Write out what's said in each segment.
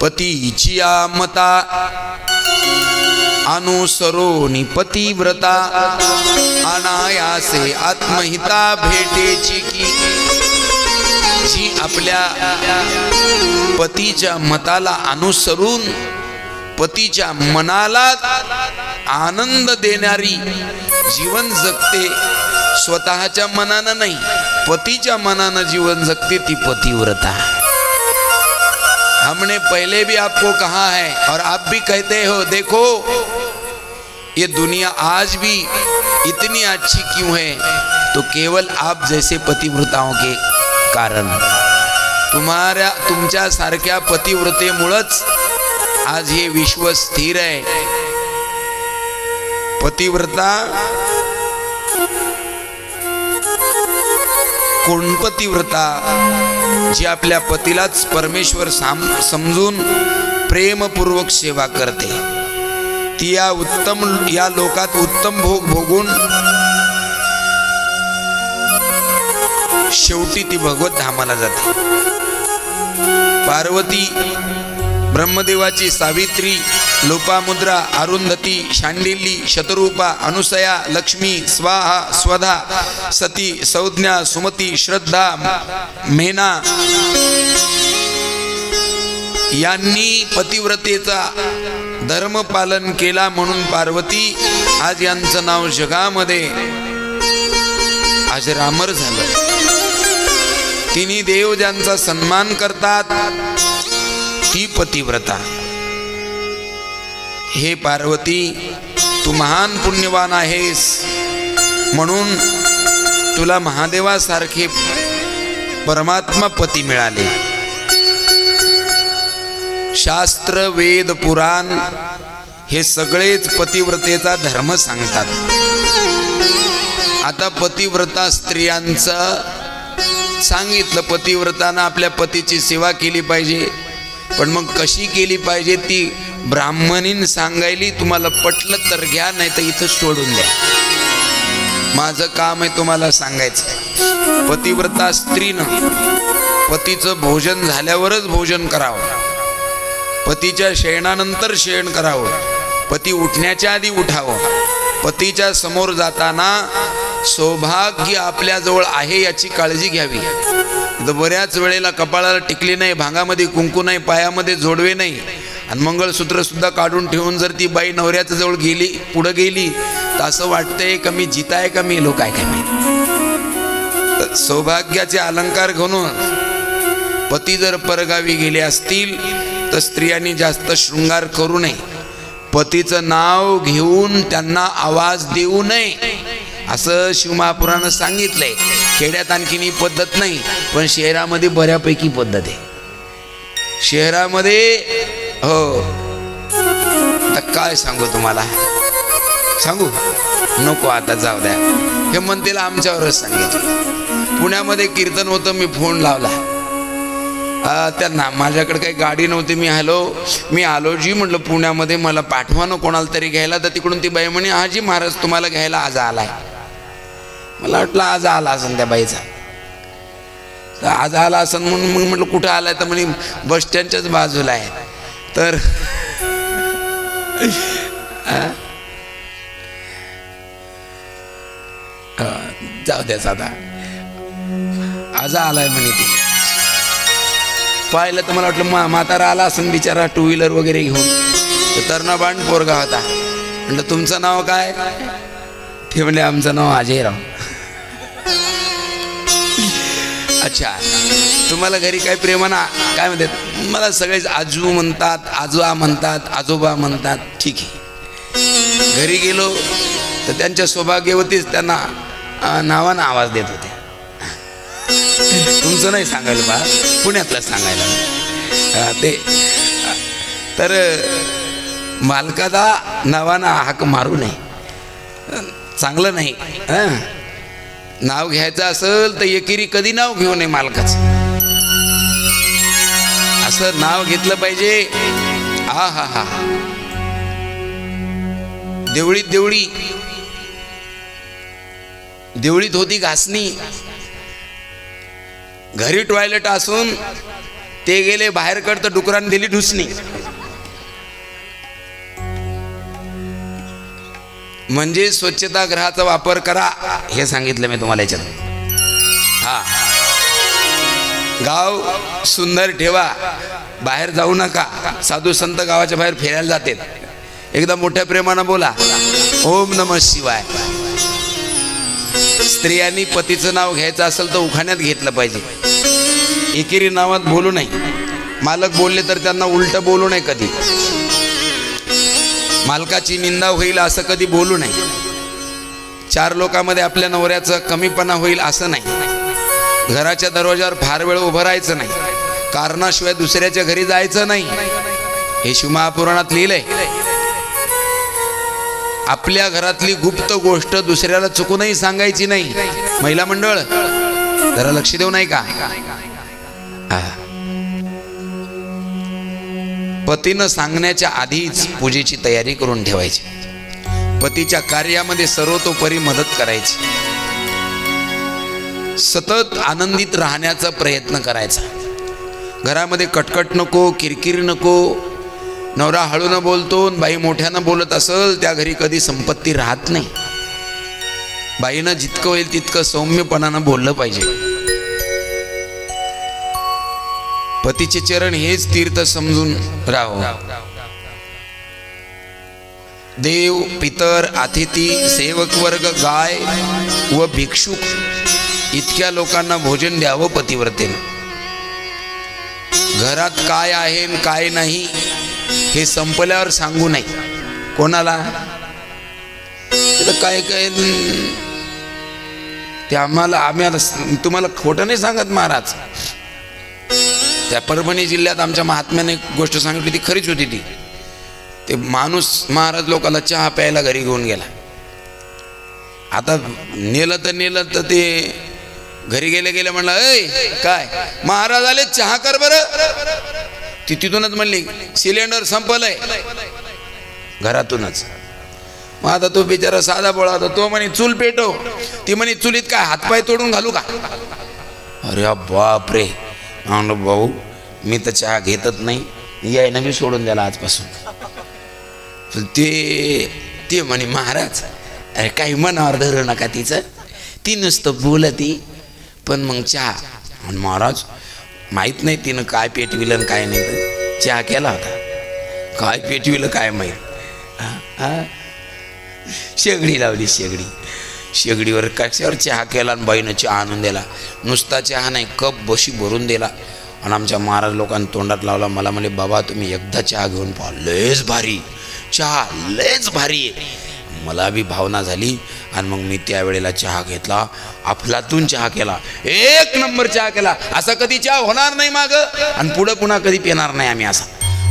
पतीची मता अनुसरोनी पतिव्रता अनायासे आत्महिता भेटेची की। जी आपल्या पतीच्या मताला अनुसरून पतीच्या मनाला आनंद देणारी जीवन जगते, स्वतःच्या मनानं नाही पतीच्या मनानं जीवन जगते, ती पतिव्रता। हमने पहले भी आपको कहा है और आप भी कहते हो, देखो ये दुनिया आज भी इतनी अच्छी क्यों है, तो केवल आप जैसे पतिव्रताओं के कारण। तुमच्या सारख्या पतिव्रतेमुळेच आज हे विश्व स्थिर आहे। पतिव्रता कोण? पतिव्रता जी आपल्या पतीलाच परमेश्वर समजून प्रेमपूर्वक सेवा करते, ती या लोकात उत्तम भोग भोगून शेवटी ती भगवत धामाला जाते। पार्वती ब्रह्मदेवाची सावित्री, लोपामुद्रा, अरुंधती, शांडिल्य, शतरूपा, अनुसया, लक्ष्मी, स्वाहा, स्वधा, सती, संज्ञा, सुमती, श्रद्धा, मेना यांनी पतिव्रतेचा धर्म पालन केला म्हणून पार्वती आज यांचं नाव जगामध्ये अजरामर झालं। तिन्ही देव ज्यांचा सन्मान करतात ती पतिव्रता। हे पार्वती, तू महान पुण्यवान आहेस म्हणून तुला महादेवासारखे परमात्मा पती मिळाले। शास्त्र, वेद, पुराण हे सगळेच पतिव्रतेचा धर्म सांगतात। आता पतिव्रता स्त्रियांचं सांगितलं, पतिव्रतानं आपल्या पतीची सेवा केली पाहिजे, पण मग कशी केली पाहिजे ती ब्राह्मणीन सांगायली। तुम्हाला पटलं तर घ्या, नाही तर इथं सोडून द्या, माझं काम आहे तुम्हाला सांगायचं। पतिव्रता स्त्रीनं पतीचं भोजन झाल्यावरच भोजन करावं, पतीच्या शयनानंतर शयन करावं, पती उठण्याच्या आधी उठावं, पतीच्या समोर जाताना सौभाग्य आपल्याजवळ आहे याची काळजी घ्यावी। बऱ्याच वेळेला कपाळाला टिकली नाही, भांगामध्ये कुंकू नाही, पायामध्ये जोडवे नाही आणि मंगळसूत्र सुद्धा काढून ठेवून जर ती बाई नवऱ्याच्या जवळ गेली, पुढे गेली, तर असं वाटतंय का मी जिताय का मी लोक आहे का मी। सौभाग्याचे अलंकार घेऊन पती जर परगावी गेले असतील तर स्त्रियांनी जास्त शृंगार करू नये, पतीचं नाव घेऊन त्यांना आवाज देऊ नये असं शिवमहापुरानं सांगितलंय। खेड्यात आणखीन ही पद्धत नाही, पण शहरामध्ये बऱ्यापैकी पद्धत आहे। शहरामध्ये हो, आता काय सांगू तुम्हाला, सांगू नको आता, जाऊ द्या, हे म्हणतील आमच्यावरच सांगितलं। पुण्यामध्ये कीर्तन होतं, मी फोन लावला त्यांना, माझ्याकडे काही गाडी नव्हती, मी आलो जी, म्हटलं पुण्यामध्ये मला पाठवा ना कोणाला तरी घ्यायला। तर तिकडून ती बाई म्हणे, हाजी महाराज तुम्हाला घ्यायला आज आलाय। मला वाटलं आज आला असन त्या बाईचा, तर आज आला असन म्हणून मग म्हटलं कुठं आलाय, तर म्हणे बस स्टँडच्याच बाजूला आहे। तर जाऊ द्या साधा, आज आलाय म्हणे। ती पाहिलं तर मला वाटलं म्हातारा आला असन बिचारा टू व्हीलर वगैरे घेऊन, तर तरणबाण पोरगा होता। म्हटलं तुमचं नाव काय? ते म्हणले आमचं नाव अजयराव। अच्छा, तुम्हाला घरी काय प्रेमानं काय म्हणतात? मला सगळेच आजू म्हणतात, आजोबा म्हणतात, आजोबा म्हणतात, ठीक आहे। घरी गेलो तर त्यांच्या सौभाग्यवतीच त्यांना नावानं आवाज देत होते। तुमचं नाही सांगायला बा, पुण्यातलं सांगायला ते। तर मालकाचा नावानं हाक मारू नये, चांगलं नाही। नाव घ्यायचं असेल तर एकेरी कधी नाव घेऊ नये मालकाचं, असं नाव घेतलं पाहिजे। हा हा हा, देवळीत होती घासणी, घरी टॉयलेट असून ते गेले बाहेर कडतं डुकरान दिली ढुसणी. म्हणजे स्वच्छतागृहाचा वापर करा हे सांगितलं मी तुम्हाला याच्यात. हा, गाव सुंदर ठेवा, बाहेर जाऊ नका. साधू संत गावाच्या बाहेर फिरायला जातात, एकदा मोठ्या प्रेमानं बोला ओम नमः शिवाय. स्त्रियांनी पतीचं नाव घ्यायचं असेल तर उखाण्यात घेतलं पाहिजे, एकेरी नावात बोलू नाही. मालक बोलले तर त्यांना उलट बोलू नये, कधी मालकाची निंदा होईल असं कधी बोलू नये. चार लोकांमध्ये आपल्या नवऱ्याचा कमीपणा होईल असं नाही. घराच्या दरवाजावर फार वेळ उभं राहायचं नाही, कारणाशिवाय दुसऱ्याच्या घरी जायचं नाही, हे शिवमहापुराणात लिहिलंय. आपल्या घरातली गुप्त गोष्ट दुसऱ्याला चुकूनही सांगायची नाही. महिला मंडळ जरा लक्ष देऊ नाही का? पतीनं सांगण्याच्या आधीच पूजेची तयारी करून ठेवायची. पतीच्या कार्यामध्ये सर्वतोपरी मदत करायची. सतत आनंदित राहण्याचा प्रयत्न करायचा. घरामध्ये कटकट नको, किरकिर नको. नवरा हळून बोलतो, बाई मोठ्यानं बोलत असेल त्या घरी कधी संपत्ती राहत नाही. बाईनं जितकं होईल तितकं सौम्यपणानं बोललं पाहिजे. पतीचे चरण हेच तीर्थ समजून राहो. देव, पितर, अतिथी, सेवक वर्ग, गाय व भिक्षुक इतक्या लोकांना भोजन द्यावं पतिव्रतेनं. घरात काय आहे काय नाही हे संपल्यावर सांगू नये कोणाला. काय काय ते आम्हाला तुम्हाला खोटं नाही सांगत महाराज. त्या परभणी जिल्ह्यात आमच्या महात्म्याने एक गोष्ट सांगितली, ती खरीच होती. ते माणूस महाराज लोकांना चहा प्यायला घरी घेऊन गेला. आता नेलं तर ते घरी गेले म्हणलं, ऐ काय महाराज आले, चहा कर बरं. ती तिथूनच म्हणली सिलेंडर संपलंय घरातूनच. मग आता तो बिचारा साधा बोळा होता, तो म्हणे चूल पेटव. ती म्हणे चुलीत काय हातपाय तोडून घालू का? अरे बाप रे. म्हणलं भाऊ मी तर चहा घेतच नाही, यायनं मी सोडून द्याला आजपासून. ते म्हणे महाराज अरे काही मनावर धरू नका तिचं, ती नुसतं बोलती पण मग चहा. आणि महाराज माहीत नाही तिनं काय पेटविलं काय नाही. चहा केला होता, काय पेटविलं काय माहीत. शेगडी लावली, शेगडीवर कशावर चहा केला आणि बाईनं चहा आणून दिला. नुसता चहा नाही, कप बशी भरून दिला. आणि आमच्या महाराज लोकांनी तोंडात लावला. मला म्हणे बाबा तुम्ही एकदा चहा घेऊन पहा, लयच भारी चहा, लयच भारी आहे. मला बी भावना झाली आणि मग मी त्यावेळेला चहा घेतला, अफलातून चहा केला, एक नंबर चहा केला. असा कधी चहा होणार नाही माग, आणि पुढं पुन्हा कधी पिणार नाही आम्ही असा.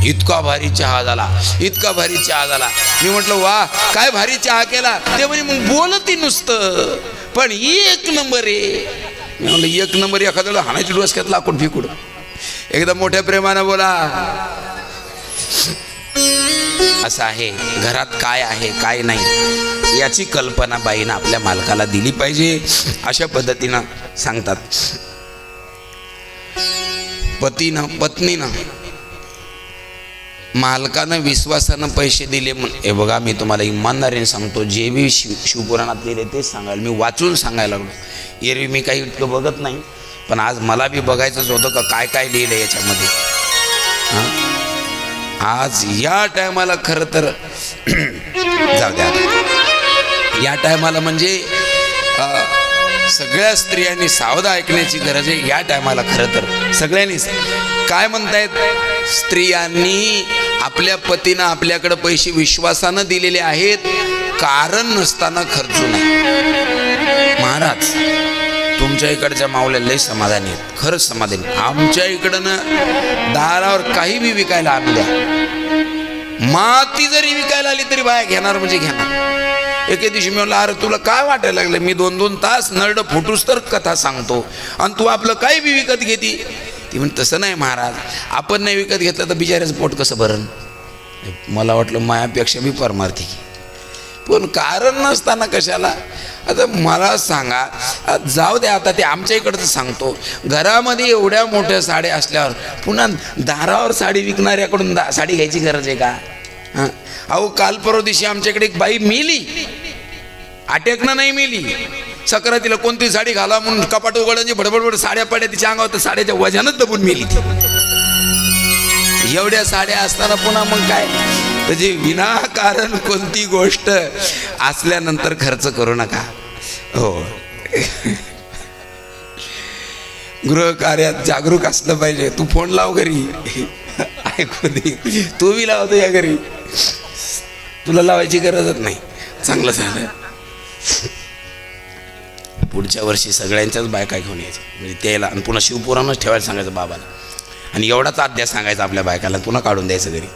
इतका भारी चहा झाला, इतका भारी चहा झाला. मी म्हटलं वा काय भारी चहा केला. ते म्हणे मग बोलती नुसतं पण एक नंबर आहे. मी म्हटलं एक नंबर, एखाद्याला हाणायची डोस घेतला आपण फिकूड. एकदम मोठ्या प्रेमानं बोला. असं आहे, घरात काय आहे काय नाही याची कल्पना बाईनं आपल्या मालकाला दिली पाहिजे. अशा पद्धतीनं सांगतात. पत्नीनं मालकानं विश्वासानं पैसे दिले. हे बघा मी तुम्हाला इमानदारीने सांगतो, जे बी शिवपुराणात लिहिले तेच सांगायला, मी वाचून सांगायला लागलो. एरवी मी काही इतकं बघत नाही, पण आज मला बी बघायचंच होतं का काय काय लिहिलं याच्यामध्ये. आज या टायमाला खरं तर जाऊ द्या, या टायमाला म्हणजे सगळ्या स्त्रियांनी सावध ऐकण्याची गरज आहे. या टायमाला खरं तर सगळ्यांनी काय म्हणतायत, स्त्रियांनी आपल्या पतीनं आपल्याकडे पैसे विश्वासानं दिलेले आहेत, कारण नसताना खर्चू नये. महाराज तुमच्या इकडच्या माऊल्या लय समाधानी आहेत, खरंच समाधानी. आमच्या इकडं ना दारावर काही बी विकायला आणू द्या, माती जरी विकायला आली तरी बाया घेणार म्हणजे घेणार. एके दिवशी मी म्हणलं अरे तुला काय वाटायला लागलं, मी 2-2 तास नरड फुटूस तर कथा सांगतो आणि तू आपलं काही बी विकत घेती. ती म्हण तसं नाही महाराज, आपण नाही विकत घेतलं तर बिचाऱ्याचं पोट कसं भरण. मला वाटलं मायापेक्षा बी परमार्थी, पण कारण नसताना कशाला. आता मला सांगा, जाऊ द्या आता ते आमच्या इकडचं सांगतो, घरामध्ये एवढ्या मोठ्या साड्या असल्यावर पुन्हा दारावर साडी विकणाऱ्याकडून साडी घ्यायची गरज आहे का? हां, अहो काल परवा दिवशी आमच्याकडे एक बाई मेली, अटॅकनं नाही मेली, सक्रातीला कोणती साडी घाला म्हणून कपाट उघडायची, भडबडबड साड्या पडल्या तिच्या अंगावर, तर साड्याच्या वजनात दबून मेली ती. एवढ्या साड्या असताना पुन्हा मग काय, म्हणजे विनाकारण कोणती गोष्ट असल्यानंतर खर्च करू नका. हो, गृह कार्यात जागरूक असलं पाहिजे. तू फोन लाव घरी, ऐकू दे, तू बी लावतो या घरी, तुला लावायची गरजच नाही. चांगलं झालं, पुढच्या वर्षी सगळ्यांच्याच बायका घेऊन यायच्या, म्हणजे त्याला, आणि पुन्हा शिवपुराणच ठेवायला सांगायचं बाबाला, आणि एवढाच अध्यास सांगायचा आपल्या बायकाला, पुन्हा काढून द्यायचं घरी.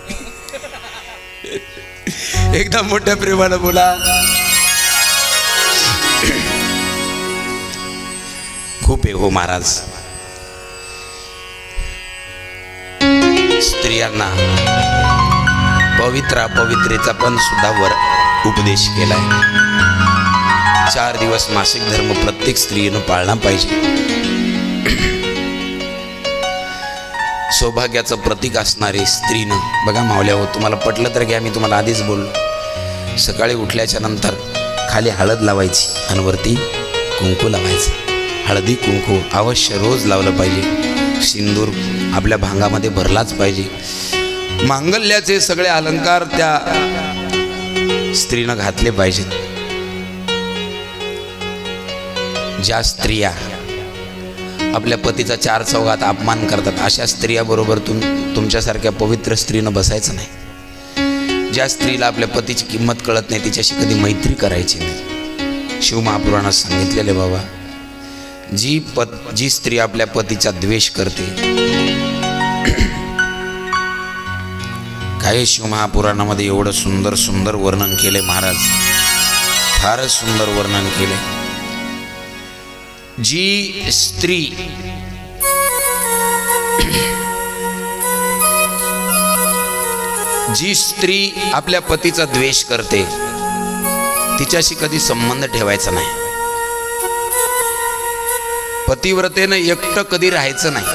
एकदम मोठ्या प्रेमानं बोला. खूप आहे हो महाराज. स्त्रियांना पवित्रेचा पण सुद्धा वर उपदेश केलाय. 4 दिवस मासिक धर्म प्रत्येक स्त्रीनं पाळला पाहिजे. सौभाग्याचं प्रतीक असणारी स्त्रीनं, बघा मावल्या हो, तुम्हाला पटलं तर घ्या, मी तुम्हाला आधीच बोललो, सकाळी उठल्याच्या नंतर खाली हळद लावायची आणि वरती कुंकू लावायचं. हळदी कुंकू अवश्य रोज लावलं पाहिजे. सिंदूर आपल्या भांगामध्ये भरलाच पाहिजे. मांगल्याचे सगळे अलंकार त्या स्त्रीनं घातले पाहिजेत. ज्या स्त्रिया आपल्या पतीचा 4 चौघात अपमान करतात, अशा स्त्रियाबरोबर तुमच्यासारख्या पवित्र स्त्रीनं बसायचं नाही. ज्या स्त्रीला आपल्या पतीची किंमत कळत नाही, तिच्याशी कधी मैत्री करायची नाही. शिवमहापुराणात सांगितलेले बाबा, जी स्त्री आपल्या पतीचा द्वेष करते, काय शिवमहापुराणामध्ये एवढं सुंदर सुंदर वर्णन केले महाराज, फारच सुंदर वर्णन केले. जी स्त्री आपल्या पतीचा द्वेष करते, तिच्याशी कधी संबंध ठेवायचा नाही. पतिव्रतेनं एकटं कधी राहायचं नाही.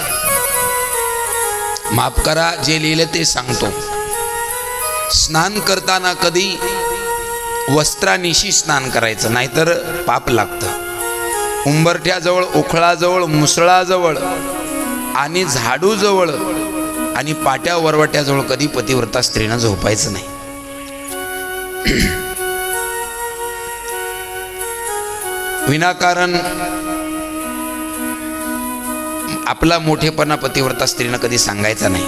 माफ करा, जे लिहिले ते सांगतो. स्नान करताना कधी वस्त्रानिशी स्नान करायचं, नाहीतर पाप लागतं. उंबरठ्याजवळ, ओखळाजवळ, मुसळाजवळ आणि झाडूजवळ आणि पाट्या वरवट्याजवळ कधी पतिव्रता स्त्रीनं झोपायचं नाही. विनाकारण आपला मोठेपणा पतिव्रता स्त्रीनं कधी सांगायचा नाही.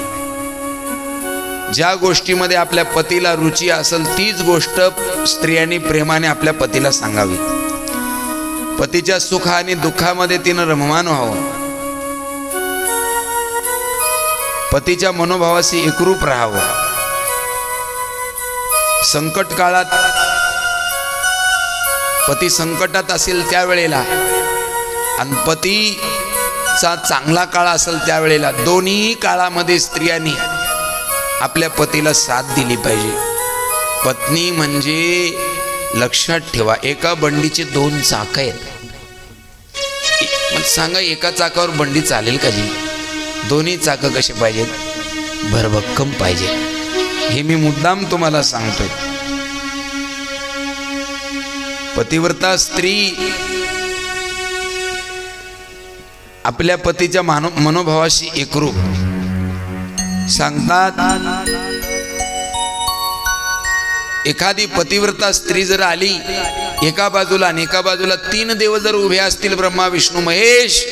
ज्या गोष्टीमध्ये आपल्या पतीला रुची असेल तीच गोष्ट स्त्रियांनी प्रेमाने आपल्या पतीला सांगावी. पतीच्या सुख आणि दुःखामध्ये तिनं रममान व्हावं. पतीच्या मनोभावाशी एकरूप राहावं. संकट काळात पती संकटात असेल त्यावेळेला आणि पतीचा चांगला काळ असेल त्यावेळेला, दोन्ही काळामध्ये स्त्रियांनी आपल्या पतीला साथ दिली पाहिजे. पत्नी म्हणजे, लक्षात ठेवा, एका बंडीचे 2 चाक आहेत. मग सांगा, एका चाकावर बंडी चालेल का जी? दोन्ही चाक कसे पाहिजेत? भरभक्कम पाहिजे. हे मी मुद्दाम तुम्हाला सांगतोय. पतिव्रता स्त्री आपल्या पतीच्या मनोभावाशी एकरूप. सांगतात, एखादी पतिव्रता स्त्री जर आली, एका बाजूला आणि एका बाजूला 3 देव जर उभे असतील, ब्रह्मा विष्णू महेश,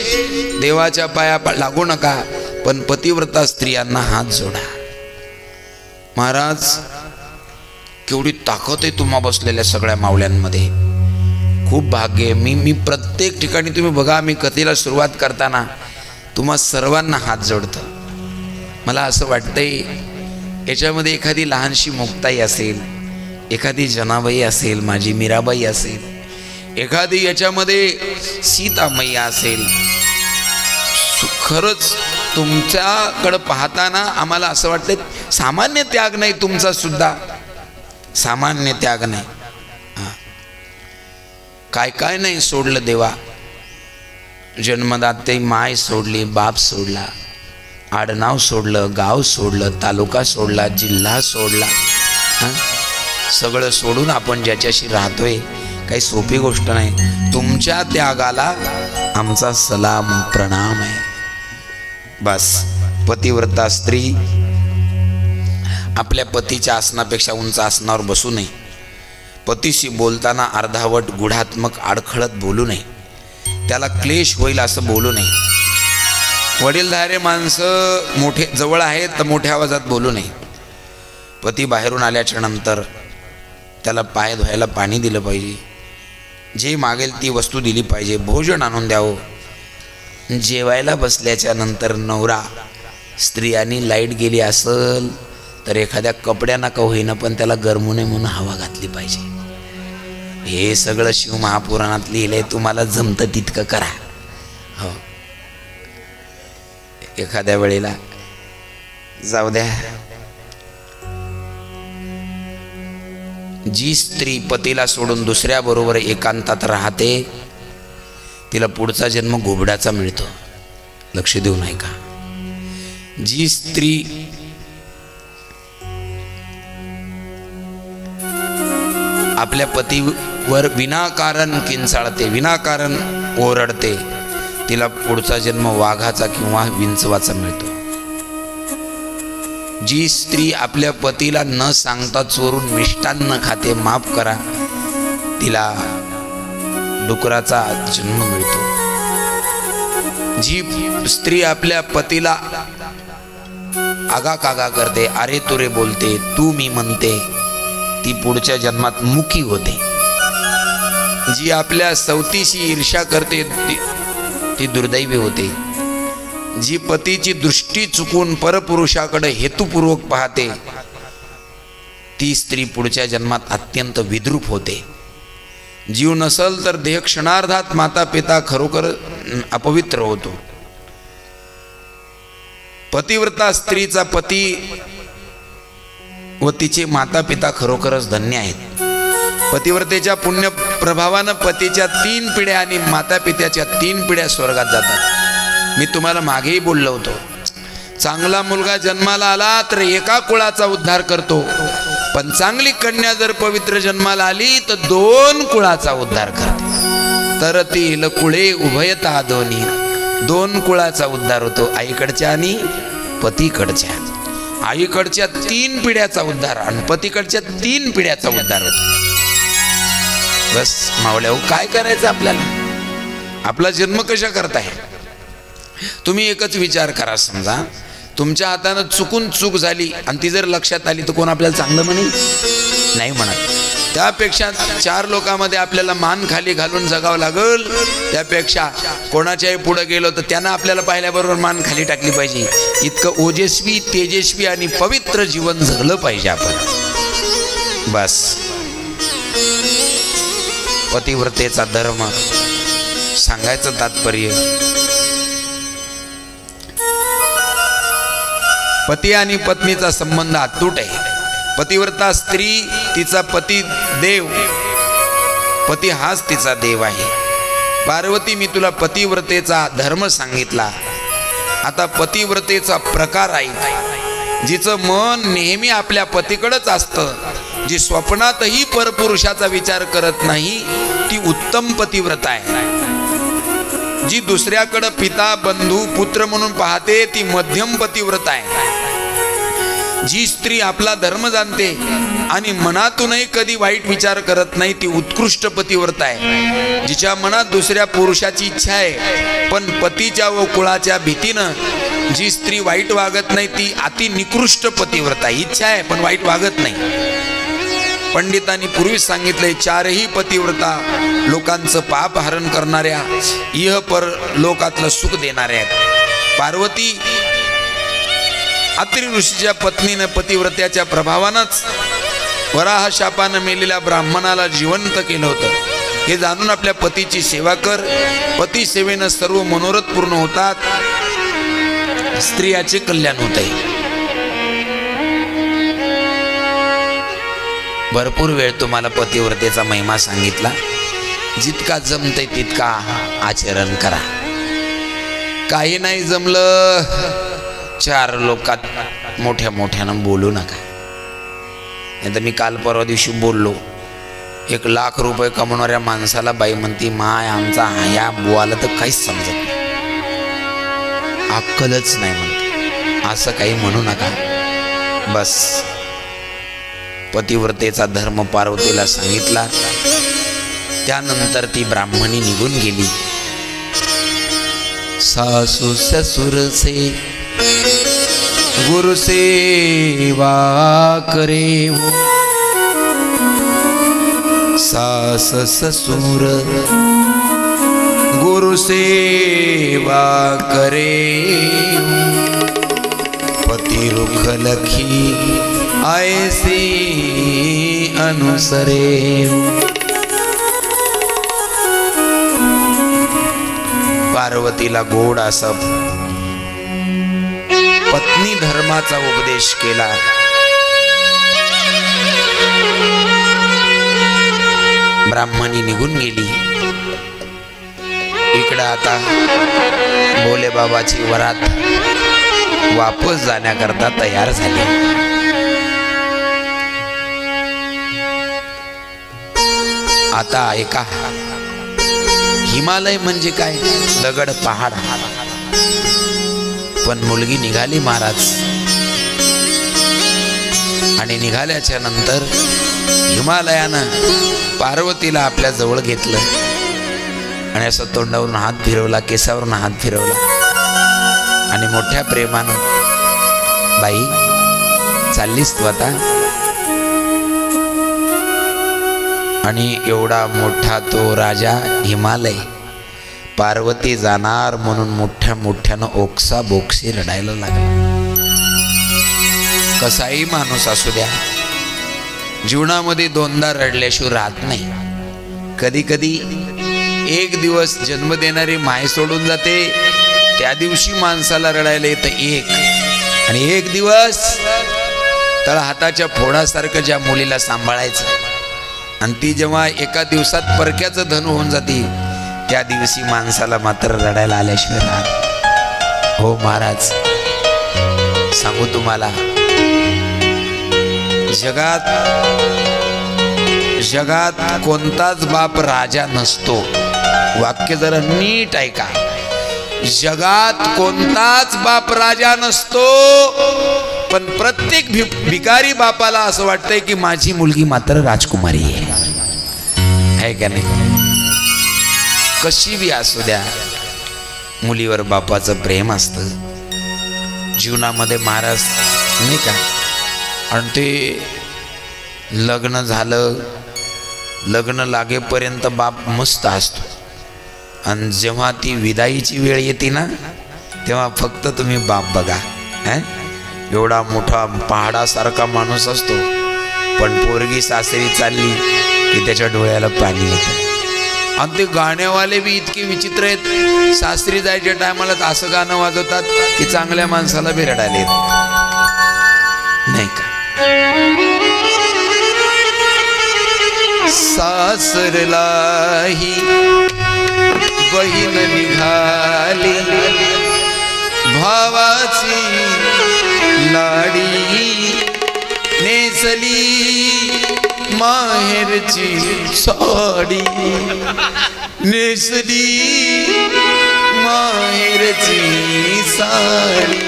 देवाच्या पाया लागू नका, पण पतिव्रता स्त्रियांना हात जोडा. महाराज, केवढी ताकद आहे तुम्हा बसलेल्या सगळ्या मावल्यांमध्ये. खूप भाग्य आहे. मी प्रत्येक ठिकाणी तुम्ही बघा, मी कथेला सुरुवात करताना तुम्हा सर्वांना हात जोडतो. मला असं वाटतंय, याच्यामध्ये एखादी लहानशी मुक्ताई असेल, एखादी जनाबाई असेल, माझी मीराबाई असेल, एखादी याच्यामध्ये सीतामैया असेल. खरंच तुमच्याकडं पाहताना आम्हाला असं वाटतं, सामान्य त्याग नाही तुमचा सुद्धा, सामान्य त्याग नाही. काय काय नाही सोडलं देवा. जन्मदाते माय सोडली, बाप सोडला, आडनाव सोडलं, गाव सोडलं, तालुका सोडला, जिल्हा सोडला. सगळं सोडून आपण ज्याच्याशी राहतोय, काही सोपी गोष्ट नाही. तुमच्या त्यागाला आमचा सलाम प्रणाम आहे. बस पतिव्रता स्त्री आपल्या पतीच्या आसनापेक्षा उंच आसनावर बसू नये. पतीशी बोलताना अर्धावट गुढात्मक अडखळत बोलू नये. त्याला क्लेश होईल असं बोलू नये. वडीलधारे माणसं मोठे जवळ आहेत तर मोठ्या आवाजात बोलू नये. पती बाहेरून आल्याच्या नंतर त्याला पाय धुवायला पाणी दिलं पाहिजे. जे मागेल ती वस्तू दिली पाहिजे. भोजन आणून द्यावं. जेवायला बसल्याच्या नंतर नवरा स्त्रियांनी लाईट गेली असेल तर एखाद्या कपड्यांना का होईना पण त्याला गरमू नये म्हणून हवा घातली पाहिजे. हे सगळं शिव महापुराणात लिहिलंय. तुम्हाला जमतं तितकं करा. हो, एखाद्या वेळेला जाऊ द्या. जी स्त्री पतीला सोडून दुसऱ्या बरोबर एकांतात राहते तिला पुढचा जन्म घोबड्याचा मिळतो. लक्ष देऊ नाही का? जी स्त्री आपल्या पतीवर विनाकारण किंचाळते, विनाकारण ओरडते, तिला पुढचा जन्म वाघाचा किंवा विंचवाचा मिळतो. जी स्त्री आपल्या पतीला न सांगता चोरून मिष्टान्न खाते, माफ करा, तिला डुकराचा जन्म मिळतो. जी स्त्री आपल्या पतीला आगाकागा करते, अरे तुरे बोलते, तू मी म्हणते, ती पुढच्या जन्मात मुकी होते. जी आपल्या सवतीशी ईर्ष्या करते ती दुर्दैवी होते. जी पतीची दृष्टी चुकून परपुरुषाकडे हेतुपूर्वक पाहते ती स्त्री पुढच्या जन्मात अत्यंत विद्रूप होते. जीव नसल तर देह क्षणार्धात माता पिता खरोखर अपवित्र होतो. पतिव्रता स्त्रीचा पती व तिचे माता पिता खरोखरच धन्य आहेत. पतिव्रतेच्या पुण्य प्रभावानं पतीच्या 3 पिढ्या आणि माता पित्याच्या 3 पिढ्या स्वर्गात जातात. मी तुम्हाला मागेही बोललो होतो, चांगला मुलगा जन्माला आला तर एका कुळाचा उद्धार करतो, पण चांगली कन्या जर पवित्र जन्माला आली तर 2 कुळाचा उद्धार करते. तर ती कुळे उभयता दोन्ही, 2 कुळाचा उद्धार होतो, आईकडच्या आणि पतीकडच्या. आईकडच्या 3 पिढ्याचा उद्धार आणि पतीकडच्या 3 पिढ्याचा उद्धार होतो. बस मावल्या, काय करायचं आपल्याला? आपला जन्म कशा करताय? तुम्ही एकच विचार करा. समजा तुमच्या हातानं चुकून चूक झाली आणि ती जर लक्षात आली तर कोण आपल्याला चांगलं म्हणेल? नाही म्हणत. त्यापेक्षा 4 लोकांमध्ये आपल्याला मान खाली घालून जगावं लागल, त्यापेक्षा कोणाच्याही पुढे गेलो तर त्यांना आपल्याला पाहिल्याबरोबर मान खाली टाकली पाहिजे. इतकं ओजस्वी, तेजस्वी आणि पवित्र जीवन जगलं पाहिजे आपण. बस पतिव्रतेचा धर्म सांगायचं तात्पर्य, पती आणि पत्नीचा संबंध अतूट आहे. पतिव्रता स्त्री तिचा पती देव, पती हाच तिचा देव आहे. पार्वती, मी तुला पतिव्रतेचा धर्म सांगितला, आता पतिव्रतेचा प्रकार आहे. जिचं मन नेहमी आपल्या पतीकडेच असतं, जी स्वप्नातही परपुरुषाचा विचार करत नाही, ती उत्तम पतिव्रता आहे. जी दुसऱ्याकडे पिता, बंधू, पुत्र म्हणून पाहते ती मध्यम पतिव्रता आहे. जी स्त्री आपला धर्म जाणते आणि मनातूनही कधी वाईट विचार करत नाही ती उत्कृष्ट पतिव्रता आहे. जिच्या मनात दुसऱ्या पुरुषाची इच्छा आहे पण पतीच्या व कुळाच्या भीतीनं जी स्त्री वाईट वागत नाही ती अति निकृष्ट पतिव्रता. इच्छा आहे पण वाईट वागत नाही. पंडितांनी पूर्वी सांगितले, 4ही पतिव्रता लोकांचं पाप हरण करणाऱ्या, इह पर लोकातलं सुख देणाऱ्या आहेत. पार्वती अत्रि ऋषीच्या पत्नीने पतिव्रत्याच्या प्रभावानंच वराह शापानं मेलेल्या ब्राह्मणाला जिवंत केलं होतं. हे जाणून आपल्या पतीची सेवा कर. पती सेवेनं सर्व मनोरथ पूर्ण होतात, स्त्रियाचे कल्याण होते. भरपूर वेळ तुम्हाला पतिव्रतेचा महिमा सांगितला. जितका जमतंय तितका आचरण करा. काही नाही जमलं, चार लोकात मोठ्या मोठ्यानं बोलू नका. नाही तर मी काल परवा दिवशी बोललो, 1 लाख रुपये कमवणाऱ्या माणसाला बाई म्हणती, माय आमचा ह्या बुवाला तर काहीच समजत नाही, अक्कलच नाही म्हणते. असं काही म्हणू नका. बस पतिव्रतेचा धर्म पार्वतीला सांगितला. त्यानंतर ती ब्राह्मणी निघून गेली. सासू ससुर से गुरु सेवा करे वो, सास ससुर गुरु सेवा करे, पति रुख लखी ऐसी अनुसरे. पार्वतीला गोड असा पत्नी धर्माचा उपदेश केला. ब्राह्मणी निघून गेली. इकडं आता भोले बाबाची वरात वापस जाण्याकरता तयार झाली. आता ऐका, हिमालय म्हणजे काय? दगड पहाड. पण मुलगी निघाली महाराज, आणि निघाल्याच्या नंतर हिमालयानं पार्वतीला आपल्या जवळ घेतलं आणि असं तोंडावरून हात फिरवला, केसावरून हात फिरवला आणि मोठ्या प्रेमानं, बाई चाललीस तू आता? आणि एवढा मोठा तो राजा हिमालय पार्वती जाणार म्हणून मोठ्या मोठ्यानं ओक्सा बोक्सी रडायला लागला. कसाही माणूस असू द्या, जीवनामध्ये 2दा रडल्याशिवाय राहत नाही. कधी कधी एक दिवस जन्म देणारी माय सोडून जाते, त्या दिवशी माणसाला रडायला येतं एक, आणि एक दिवस तळ हाताच्या फोडासारखं ज्या मुलीला सांभाळायचं आणि ती जेव्हा एका दिवसात परक्याचं धन होऊन जाते, त्या दिवशी माणसाला मात्र रडायला आल्याशिवाय राहत. हो महाराज, सांगू तुम्हाला, जगात कोणताच बाप राजा नसतो. वाक्य जरा नीट ऐका. जगात कोणताच बाप राजा नसतो, पण प्रत्येक भिकारी बापाला असं वाटतंय की माझी मुलगी मात्र राजकुमारी आहे का नाही? कशी बी असू द्या, मुलीवर बापाचं प्रेम असतं जीवनामध्ये महाराज, नाही का? आणि ते लग्न झालं, लग्न लागेपर्यंत बाप मस्त असतो, आणि जेव्हा ती विदाईची वेळ येते ना, तेव्हा फक्त तुम्ही बाप बघा. एवढा मोठा पहाडासारखा माणूस असतो, पण पोरगी सासरी चालली की त्याच्या डोळ्याला पाणी येतं. आणि ते गाण्यावाले बी इतके विचित्र आहेत, सासरी जायच्या टायमाला असं गाणं वाजवतात की चांगल्या माणसाला बी रडायला येत नाही का? सासरलाही बहीण निघाली, भावाची लाडी नेसली, माहेरची साडी नेसली, माहेरची साडी.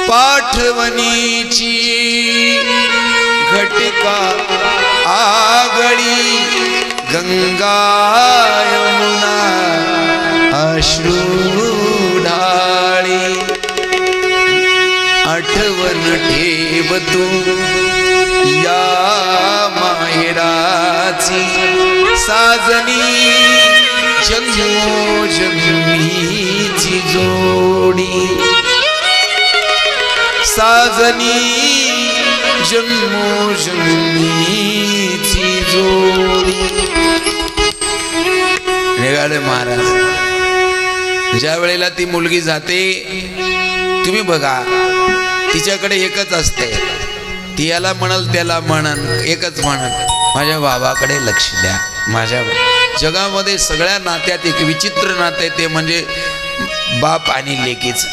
पाठवणीची घटिका आगळी, गंगा यमुना अश्रू ढाळी. आठवण ठेव तू या माहेराची, साजनी जन्मोजन्मीची जोडी, साजनी जन्मोजन्मीची जोडी. निघाले महाराज. ज्या वेळेला ती मुलगी जाते, तुम्ही बघा, तिच्याकडे एकच असते, ती याला म्हणाल त्याला म्हणन, एकच म्हणन, माझ्या बाबाकडे लक्ष द्या. माझ्या जगामध्ये सगळ्या नात्यात एक विचित्र नातं आहे, ते म्हणजे बाप आणि लेकीचं.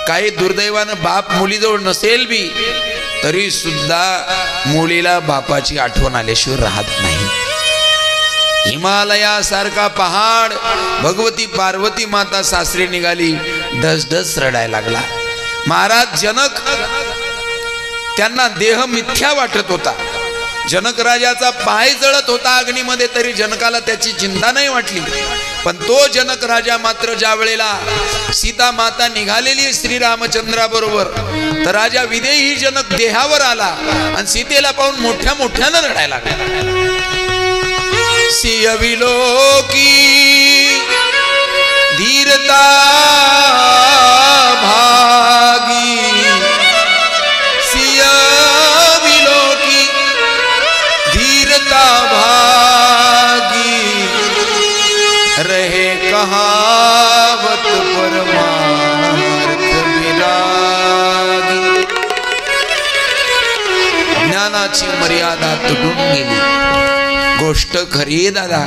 काही दुर्दैवानं बाप मुलीजवळ नसेल बी तरी सुद्धा मुलीला बापाची आठवण आल्याशिवाय राहत नाही. हिमालयासारखा पहाड, भगवती पार्वती माता सासरी निघाली, ढसढस रडायला लागला. महाराज जनक, त्यांना देह मिथ्या वाटत होता. जनक राजाचा पाय जळत होता अग्नीमध्ये, तरी जनकाला त्याची चिंता नाही वाटली. पण तो जनक राजा मात्र ज्या वेळेला सीता माता निघालेली श्रीरामचंद्राबरोबर, तर राजा विदेही जनक देहावर आला आणि सीतेला पाहून मोठ्या मोठ्यानं रडायला लागला. सिय विलोकी धीरता भागी, सिय विलोकी धीरता भागी, रहे कहावत परमार्थ विरागी. ज्ञानाची मर्यादा तुटून गेली. गोष्ट खरी आहे दादा.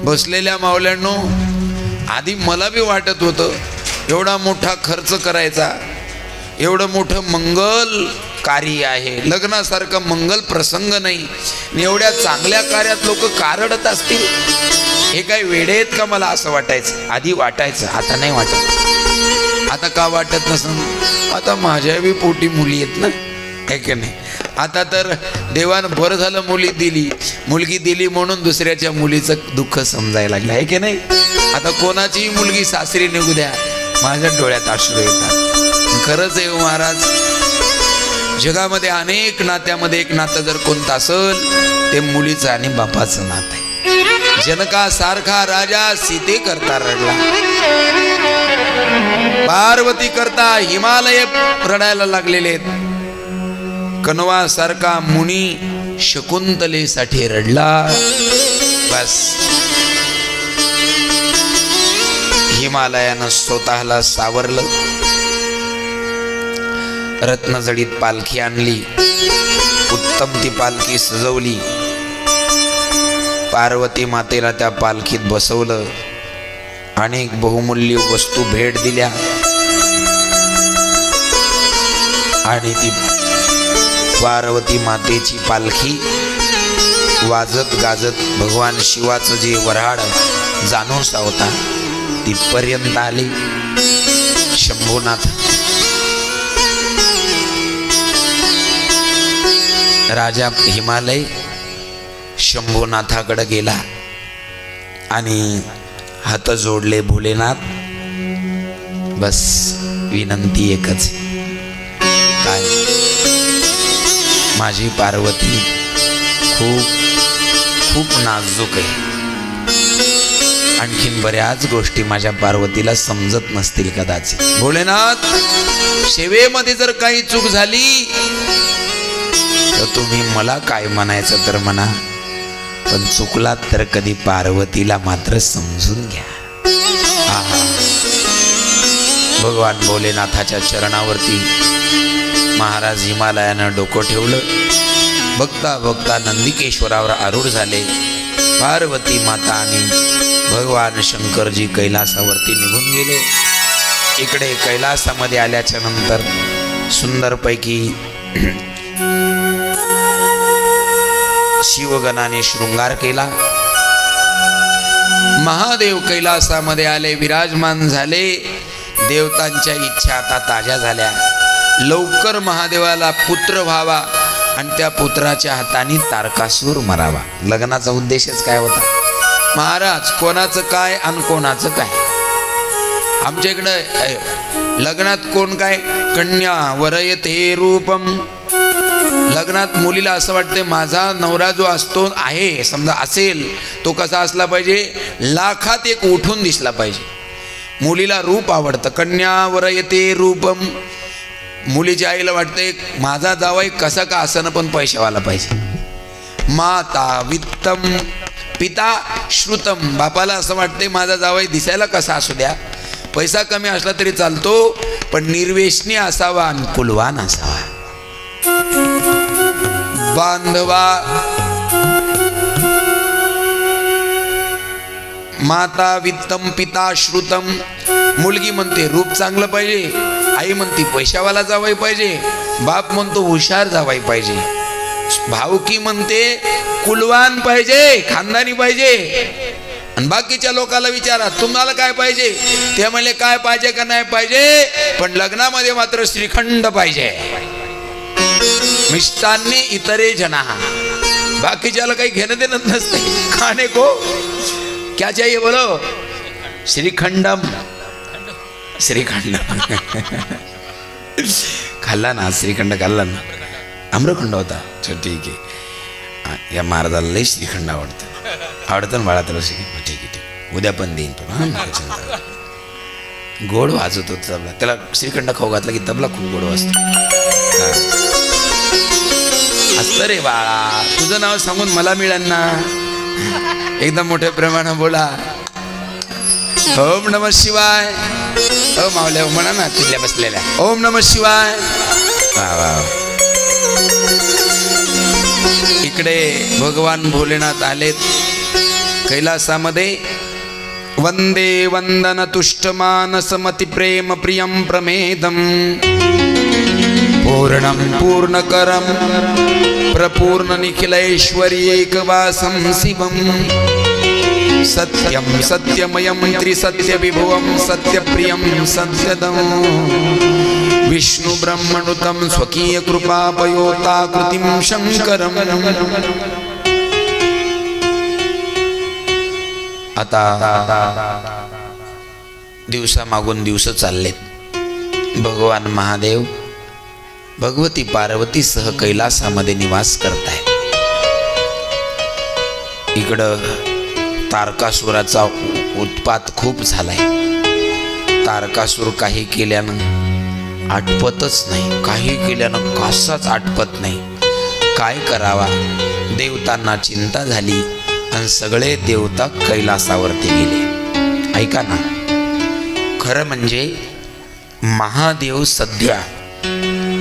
बसलेल्या मावल्यांनो, आधी मला बी वाटत होतं एवढा मोठा खर्च करायचा, एवढं मोठं मंगल कार्य आहे, लग्नासारखं मंगल प्रसंग नाही, एवढ्या चांगल्या कार्यात लोक का रडत असतील, हे काय वेडे आहेत का, मला असं वाटायचं. आधी वाटायचं, आता नाही वाटत. आता का वाटत नसन, आता माझ्या बी पोटी मुली आहेत ना, आहे की नाही. आता तर देवानं बरं झालं मुलगी दिली म्हणून दुसऱ्याच्या मुलीचं दुःख समजायला लागलं, आहे की नाही. आता कोणाचीही मुलगी सासरी निघू द्या, माझ्या डोळ्यात अश्रू येतात. खरंच आहे महाराज, जगामध्ये अनेक नात्यामध्ये एक नातं जर कोणतं असेल ते मुलीचं आणि बापाचं नातं आहे. जनकासारखा राजा सीते करता रडला, पार्वती करता हिमालय रडायला लागलेले आहेत. कनवा सारखा मुनी शकुंतलेसाठी रडला. बस हिमालयानं स्वतःला सावरलं, रत्नजडीत पालखी आणली, उत्तम ती पालखी सजवली, पार्वती मातेला त्या पालखीत बसवलं, अनेक बहुमूल्य वस्तू भेट दिल्या आणि ती पार्वती मातेची पालखी वाजत गाजत भगवान शिवाचं जे वऱ्हाड जानोसा होता तिथपर्यंत आली. शंभूनाथ राजा हिमालय शंभूनाथाकडे गेला आणि हात जोडले, भोलेनाथ बस विनंती एकच, काय माझी पार्वती खूप खूप नाजूक आहे, आणखीन बऱ्याच गोष्टी माझ्या पार्वतीला समजत नसतील कदाचित. भोलेनाथ, सेवेमध्ये जर काही चूक झाली तर तुम्ही मला काय म्हणायचं तर म्हणा, पण चुकलात तर कधी पार्वतीला मात्र समजून घ्या. भगवान भोलेनाथाच्या चरणावरती महाराज हिमालयानं डोकं ठेवलं. बघता बघता नंदिकेश्वरावर आरूढ झाले. पार्वती माता आणि भगवान शंकरजी कैलासावरती निघून गेले. इकडे कैलासामध्ये आल्याच्या नंतर सुंदरपैकी शिवगणाने शृंगार केला. महादेव कैलासामध्ये आले, विराजमान झाले. देवतांच्या इच्छा आता ताज्या झाल्या. लवकर महादेवाला पुत्र व्हावा आणि त्या पुत्राच्या हाताने तारकासूर मरावा. लग्नाचा उद्देशच काय होता महाराज? कोणाचं काय आणि कोणाचं काय? आमच्या इकडं लग्नात कोण काय, कन्या वरयते रूपम. लग्नात मुलीला असं वाटते माझा नवरा जो असतो आहे समजा असेल तो कसा असला पाहिजे, लाखात एक उठून दिसला पाहिजे. मुलीला रूप आवडतं. कन्या वरयते रूपम. मुलीच्या आईला वाटते माझा जावई कसा का असणं पण पैशावाला पाहिजे. माता वित्तम पिता श्रुतम. बापाला असं वाटते माझा जावई दिसायला कसा असू द्या, पैसा कमी असला तरी चालतो, पण निर्वेशनी असावा आणि कुलवान असावा. बांधवा माता वित्तम पिता श्रुतम. मुलगी म्हणते रूप चांगलं पाहिजे, आई म्हणते पैशावाला जावाई पाहिजे, बाप म्हणतो हुशार जावाई पाहिजे, भाऊकी म्हणते कुलवान पाहिजे, खानदानी पाहिजे. आणि बाकीच्या लोकांना विचारा तुम्हाला काय पाहिजे, ते म्हणले काय पाहिजे का नाही पाहिजे, पण लग्नामध्ये मात्र श्रीखंड पाहिजे, मिष्टान्ने इतरे जना. बाकीच्याला काही घेणं देणं नसते. खाने को क्या चाहिए बोलो, श्रीखंडम. श्रीखंड खाल्ला ना, श्रीखंड खाल्ला ना, आम्रखंड होता. ठीक आहे, या महाराजाला लई श्रीखंड आवडतं ना बाळा तुला श्रीखंड. ठीक आहे, उद्या पण देईन तुला. गोड वाजवतो तबला, त्याला श्रीखंड खाऊ घातला की तबला खूप गोड वाजतो. असतं रे बाळा, तुझं नाव सांगून मला मिळेल ना. एकदम मोठ्या प्रमाणात बोला ओम नमः शिवाय. ओ मावल्या म्हणा ना तिथल्या बसलेल्या, ओम नमः शिवाय. वा वा. इकडे भगवान भोलेनाथ आलेत कैलासामध्ये. वंदे वंदन तुष्ट मानसमति प्रेम प्रियम प्रमेदम पूर्णम पूर्णकरम प्रपूर्ण निखिलैश्वर्यैकवासं शिवम सत्यम सत्यमयम त्रिसत्य विभुवम सत्यप्रियम सत्यदम विष्णु ब्रह्मणुतम स्वकीय कृपापयोताकृतिम शंकरम. आता दिवसा मागून दिवस चाललेत. भगवान महादेव भगवती पार्वती सह कैलासामध्ये निवास करताय. इकडं तारकासुराचा उत्पात खूप झालाय. तारकासुर काही केल्यानं आटपतच नाही, काही केल्यानं कसाच आटपत नाही. काय करावा, देवतांना चिंता झाली आणि सगळे देवता कैलासावरती गेले. ऐका ना, खरं म्हणजे महादेव सध्या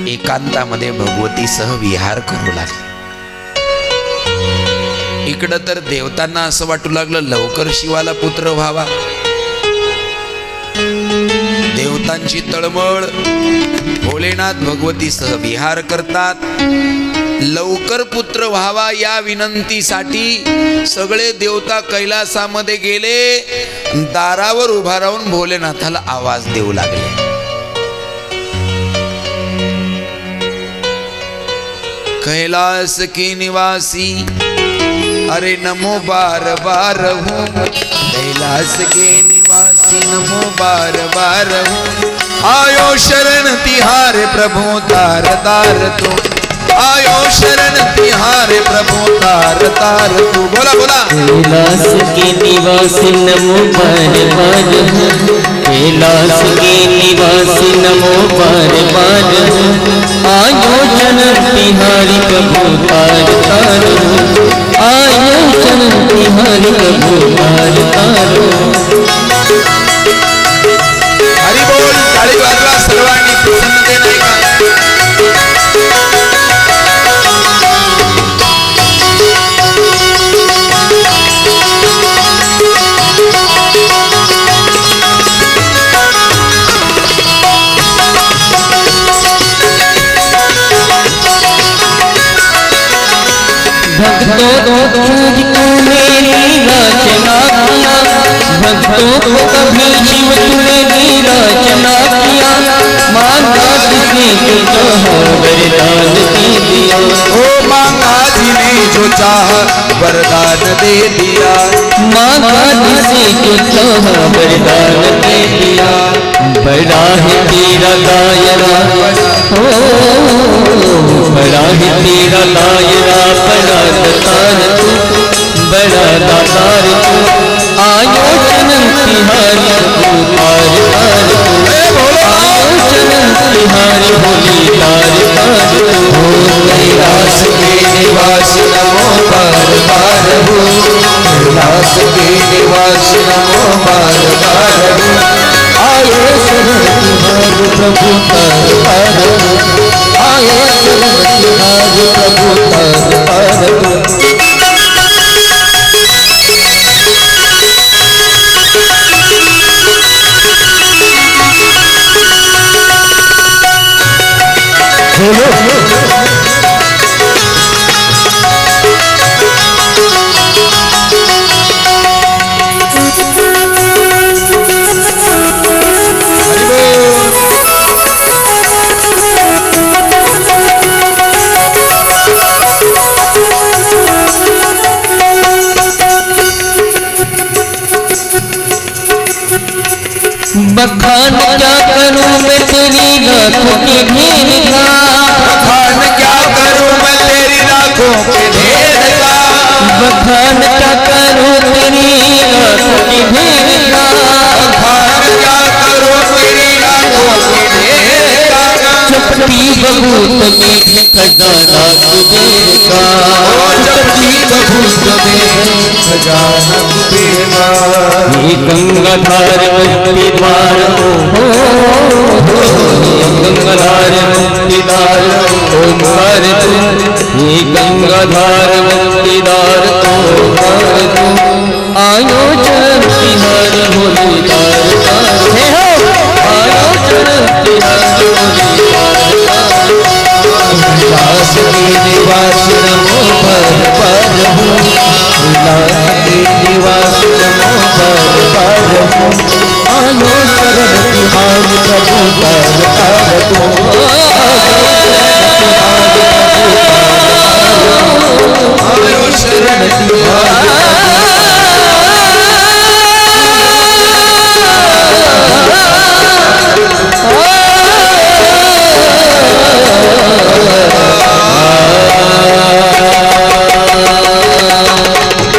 एकांतामध्ये भगवतीसह विहार करू लागले. इकडं तर देवतांना असं वाटू लागलं लवकर शिवाला पुत्र व्हावा. देवतांची तळमळ, भोलेनाथ भगवतीसह विहार करतात. लवकर पुत्र व्हावा या विनंतीसाठी सगळे देवता कैलासामध्ये गेले. दारावर उभा राहून भोलेनाथाला आवाज देऊ लागले. कैलास के निवासी अरे नमो बार बार हूँ, कैलास के निवासी नमो बार बार हूँ. आयो शरण तिहारे प्रभु तार तार तू, आयो शरण तिहारे प्रभु तार तार तू. बोला बोला. कैलास के निवासी नमो बार बार हूँ, कैलास के निवासी नमो बार बार हूँ. आयो शरण तिहारी प्रभु तार तार हूँ, आयो शरण तिहारी प्रभु तार तार हूँ. हरि बोल. टाळी वाजवा सर्वांनी, प्रसन्नते नाही का. भक्तों तुझको मेरी रचना किया, भक्तों को कभी शिव तूने रचना किया. मांगा जिसने जो चाहा वरदान दे दिया, ओ मांगा जिसने जो चाहा वरदान दे दिया. मांगा जिसने जो चाहा वरदान दे दिया. बड़ा है तेरा दायरा, हो बड़ा है तेरा दायरा, बड़ा दातार तू, बड़ा दातार तू. आयो शरण तिहारी प्रभु तार तार तू, आयो शरण तिहारी भोली तार तार तू. कैलास के निवासी नमो बार बार हो, कैलास के निवासी नमो बार बार हो. आयो शरण तिहारी प्रभु तार तार तू, आयो शरण तिहारी प्रभु तार तार तू. बखान क्या करूं मैं तेरी लाखों की ढेर का, बखान क्या करूं मैं तेरी लाखों के ढेर का, बखान क्या करूं तेरी लाखों की ढेर का, बखान क्या करूं तेरी लाखों के ढेर का, चपटी बबूत में खजाना कुबेर का, चपटी बबूत में खजाना कुबेर का, ये गंगाधार मुक्ति द्वार हो, गंगाधार मुक्ति द्वार ओंकार तू, ये गंगाधार मुक्ति द्वार ओंकार तू, आयो चरण तिहार होली दार हे हो, आयो चरण तिहार होली दार, उल्लास के निवास नमो पर हूँ, उल्लास के निवास नमो पर हूँ, आयो शरण तिहार प्रभु पर तू, आयो शरण तिहार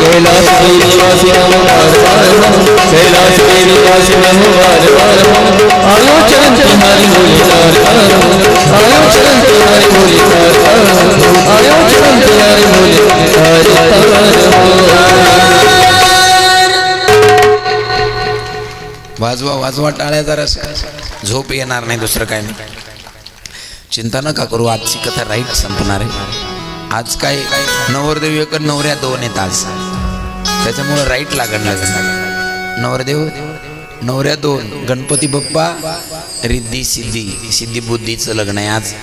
कैलाश के निवासी नमो बार बार हो, कैलाश के निवासी नमो बार बार हो, आयो चरण तिहारी होली दार हो, आयो चरण तिहारी होली दार हो, आयो चरण तिहारी होली दार हो। वाजवा वाजवा टाळ्या जरा, झोप येणार नाही, दुसरं काय नाही. चिंता नका करू, आजची कथा राईट संपणार आहे. आज काय नवरदेव एक नवऱ्या दोन आहेत आज, त्याच्यामुळे राईट लागण. नवरदेव नवऱ्या दोन, गणपती बाप्पा रिद्धी सिद्धी, सिद्धी बुद्धीचं लग्न आहे आज.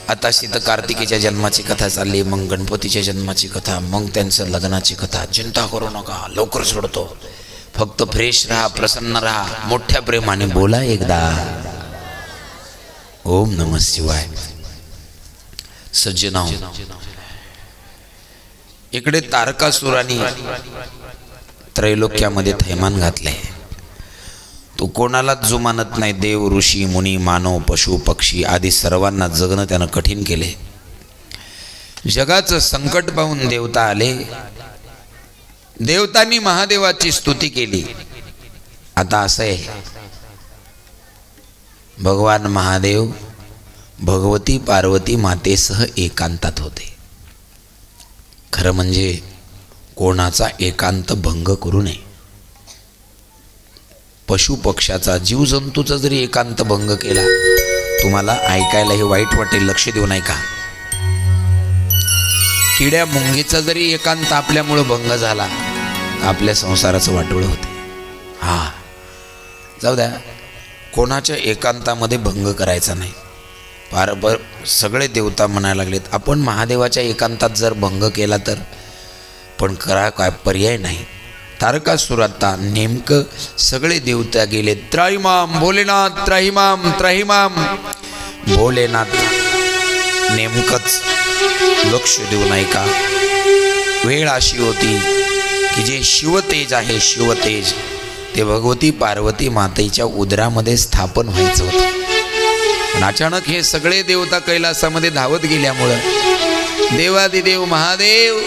आता तर कार्तिकीच्या जन्माची कथा चालली, मग गणपतीच्या जन्माची कथा, मग त्यांचं लग्नाची कथा. चिंता करू नका, लवकर सोडतो. फक्त फ्रेश राहा, प्रसन्न राहा, मोठ्या प्रेमाने बोला एकदा ओम नमः शिवाय. सज्जनाओ, इकडे तारकासुराने त्रैलोक्यामध्ये थैमान घातले. तो कोणालाच जुमानत नाही. देव, ऋषी, मुनी, मानव, पशु, पक्षी आदी सर्वांना जगणं त्यानं कठीण केले. जगाचं संकट पाहून देवता आले. देवतांनी महादेवाची स्तुती केली. आता असं आहे, भगवान महादेव भगवती पार्वती मातेसह एकांतात होते. खरं म्हणजे कोणाचा एकांत भंग करू नये. पशु पक्षाचा, जीवजंतूचा जरी एकांत भंग केला, तुम्हाला ऐकायला हे वाईट वाटेल, लक्ष देऊ नये का. किड्या मुंगीचा जरी एकांत आपल्यामुळे भंग झाला, आपल्या संसाराचं वाटोळं होते. हा, जाऊ द्या, कोणाच्या एकांतामध्ये भंग करायचा नाही. सगळे देवता म्हणायला लागलेत, आपण महादेवाच्या एकांतात जर भंग केला तर, पण करा काय, पर्याय नाही. तारकासुराता नेमकं सगळे देवता गेले. त्राहिमाम भोलेनाथ, त्राहिमाम त्राहिमाम भोलेनाथ. नेमकंच लक्ष देऊ नाही का. वेळ अशी होती की जे शिवतेज आहे, शिवतेज ते भगवती पार्वती मातेच्या उदरामध्ये स्थापन व्हायचं होतं. पण अचानक हे सगळे देवता कैलासामध्ये धावत गेल्यामुळं देवादिदेव महादेव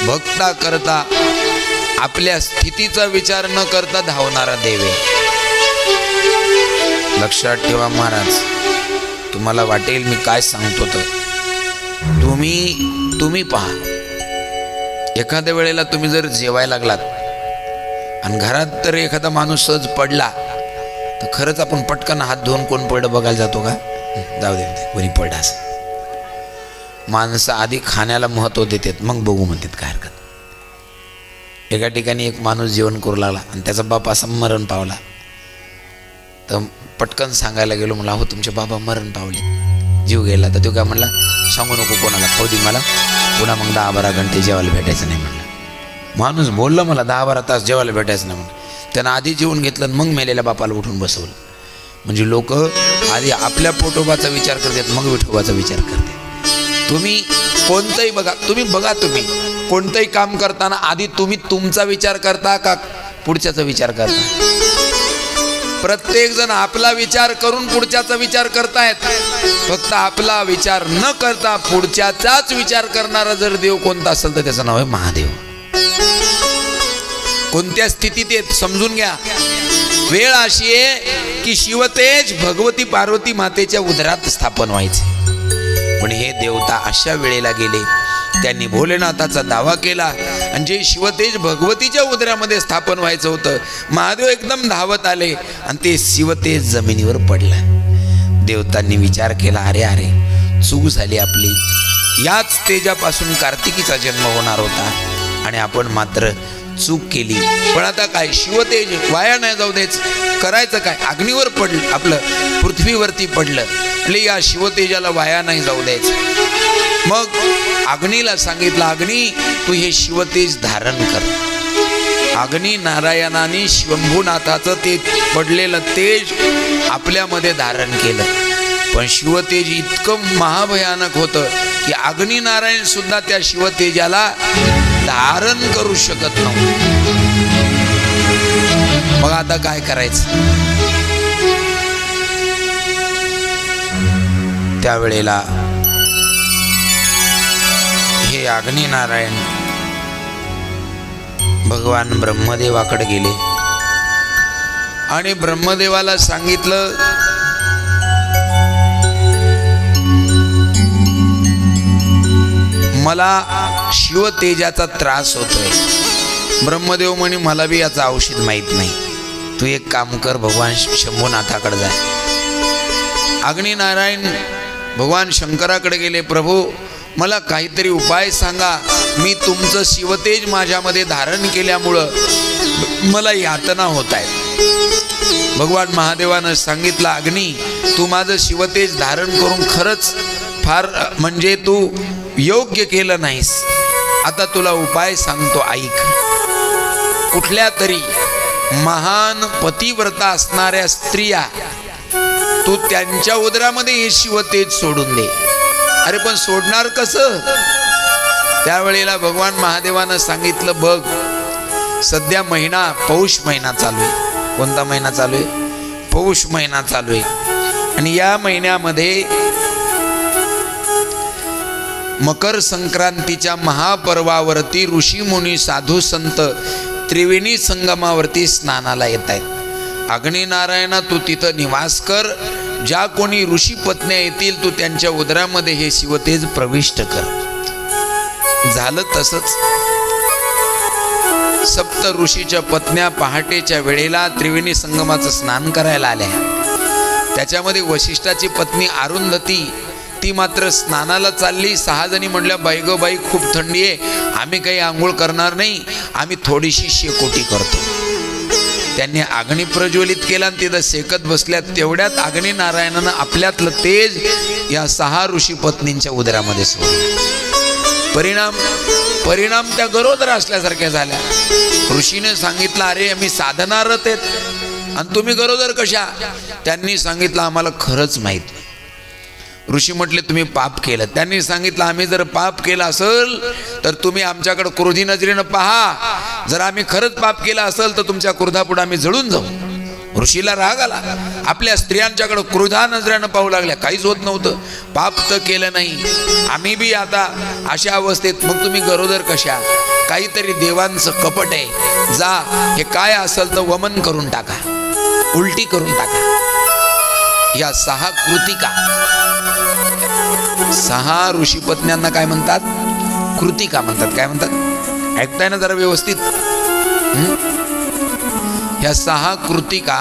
भक्ता करता, आपल्या स्थितीचा विचार न करता धावणारा देव आहे. लक्षात ठेवा महाराज, तुम्हाला वाटेल मी काय सांगतो तर तुम्ही पहा. एखाद्या वेळेला तुम्ही जर जेवायला लागलात आणि घरात तर एखादा माणूस सहज पडला, तर खरंच आपण पटकन हात धुवून कोण पडलं बघायला जातो का. जाऊ दे, कोणी पडला असं. माणसं आधी खाण्याला महत्त्व देतात, मग बघू म्हणतात, काय हरकत. एका ठिकाणी एक माणूस जेवण करू लागला आणि त्याचा बाप असा मरण पावला. तर पटकन सांगायला गेलो, मला हो तुमचे बाबा मरण पावले. जीव गेला. तर तो काय म्हणला, सांगू नको कोणाला, खाऊ दे मला, पुन्हा मग 10-12 घंटे जेवायला भेटायचं नाही म्हणलं. माणूस बोलला मला 10-12 तास जेवायला भेटायचं नाही म्हणून. त्यानं आधी जेवून घेतलं मग मेलेल्या बापाला उठून बसवलं. म्हणजे लोक आधी आपल्या पोटोबाचा विचार करतात मग विठोबाचा विचार करतात. तुम्ही कोणतंही बघा, तुम्ही कोणतंही काम करताना आधी तुम्ही तुमचा विचार करता का पुढच्याचा विचार करता? प्रत्येक जण आपला विचार करून पुढच्याचा विचार करतायत. फक्त आपला विचार न करता पुढच्याचाच विचार करणारा जर देव कोणता असेल तर त्याचं नाव आहे महादेव. कोणत्या स्थितीत येत समजून घ्या. वेळ अशी आहे की शिवतेज भगवती पार्वती मातेच्या उदरात स्थापन व्हायचे. पण हे देवता अशा वेळेला गेले, त्यांनी भोलेनाथाचा दावा केला आणि जे शिवतेज भगवतीच्या उदरामध्ये स्थापन व्हायचं होतं, महादेव एकदम धावत आले आणि ते शिवतेज जमिनीवर पडलं. देवतांनी विचार केला, अरे चूक झाली आपली. याच तेजापासून कार्तिकीचा जन्म होणार होता आणि आपण मात्र चूक केली. पण आता काय, शिवतेज वाया नाही जाऊ द्यायचं, करायचं काय? अग्नीवर पडलं, आपलं पृथ्वीवरती पडलं, आपले या शिवतेजाला वाया नाही जाऊ द्यायचं. मग अग्नीला सांगितलं, अग्नी तू हे शिवतेज धारण कर. अग्नी नारायणाने शंभूनाथाचं ते पडलेलं तेज आपल्यामध्ये धारण केलं. पण शिवतेज इतकं महाभयानक होतं की अग्नी नारायण सुद्धा त्या शिवतेजाला धारण करू शकत नव्हतं. मग आता काय करायचं? त्यावेळेला हे अग्नी नारायण भगवान ब्रह्मदेवाकडे गेले आणि ब्रह्मदेवाला सांगितलं, मला शिवतेजाचा त्रास होतोय. ब्रह्मदेव म्हणे, मला बी याचं औषध माहीत नाही, तू एक काम कर, भगवान शंभूनाथाकडे जा. अग्निनारायण भगवान शंकराकडे गेले, प्रभू मला काहीतरी उपाय सांगा, मी तुमचं शिवतेज माझ्यामध्ये धारण केल्यामुळं मला यातना होत आहेत. भगवान महादेवानं सांगितलं, अग्नी तू माझं शिवतेज धारण करून खरंच फार म्हणजे तू योग्य केलं नाहीस. आता तुला उपाय सांगतो, ऐक. कुठल्या तरी महान पतिव्रता असणाऱ्या स्त्रिया तू त्यांच्या उदरामध्ये हे शिवतेज सोडून दे. अरे पण सोडणार कसं? त्यावेळेला भगवान महादेवानं सांगितलं, बघ सध्या महिना पौष महिना चालू आहे. कोणता महिना चालू आहे? पौष महिना चालू आहे. आणि या महिन्यामध्ये मकर संक्रांतीच्या महापर्वावरती ऋषी मुनी साधू संत त्रिवेणी संगमावरती स्नानाला येत आहेत. अग्निनारायणा तू तिथं निवास कर, ज्या कोणी ऋषी पत्न्या येतील तू त्यांच्या उदरामध्ये हे शिवतेज प्रविष्ट कर. झालं तसंच. सप्त ऋषीच्या पत्न्या पहाटेच्या वेळेला त्रिवेणी संगमाचं स्नान करायला आल्या. त्याच्यामध्ये वशिष्ठाची पत्नी अरुंधती ती मात्र स्नानाला चालली. 6 जणी म्हणल्या, बाई ग बाई खूप थंडी आहे, आम्ही काही आंघोळ करणार नाही, आम्ही थोडीशी शेकोटी करतो. त्यांनी अग्नी प्रज्वलित केला आणि तिथं शेकत बसल्या. तेवढ्यात अग्नी नारायणानं आपल्यातलं तेज या 6 ऋषी पत्नींच्या उदरामध्ये सोडलं. परिणाम त्या गरोदर असल्यासारख्या झाल्या. ऋषीने सांगितलं, अरे आम्ही साधनारत आहेत आणि तुम्ही गरोदर कशा? त्यांनी सांगितलं, आम्हाला खरंच माहित नाही. ऋषी म्हटले, तुम्ही पाप केलं. त्यांनी सांगितलं, आम्ही जर पाप केलं असेल तर तुम्ही आमच्याकडे क्रोधी नजरेनं पहा. जर आम्ही खरंच पाप केलं असेल तर तुमच्या क्रोधापुढे आम्ही जळून जाऊ. ऋषीला राग आला. आपल्या स्त्रियांच्याकडे क्रोधा नजरेनं पाहू लागल्या. काहीच होत नव्हतं, पाप तर केलं नाही, आम्ही बी आता अशा अवस्थेत, मग तुम्ही गरोदर कशा? काहीतरी देवांचं कपट आहे. जा, हे काय असेल तर वमन करून टाका, उलटी करून टाका. या 6 कृतिका, 6 ऋषीपत्न्यांना काय म्हणतात? कृतिका म्हणतात. काय म्हणतात? ऐकताय ना जरा व्यवस्थित? ह्या 6 कृतिका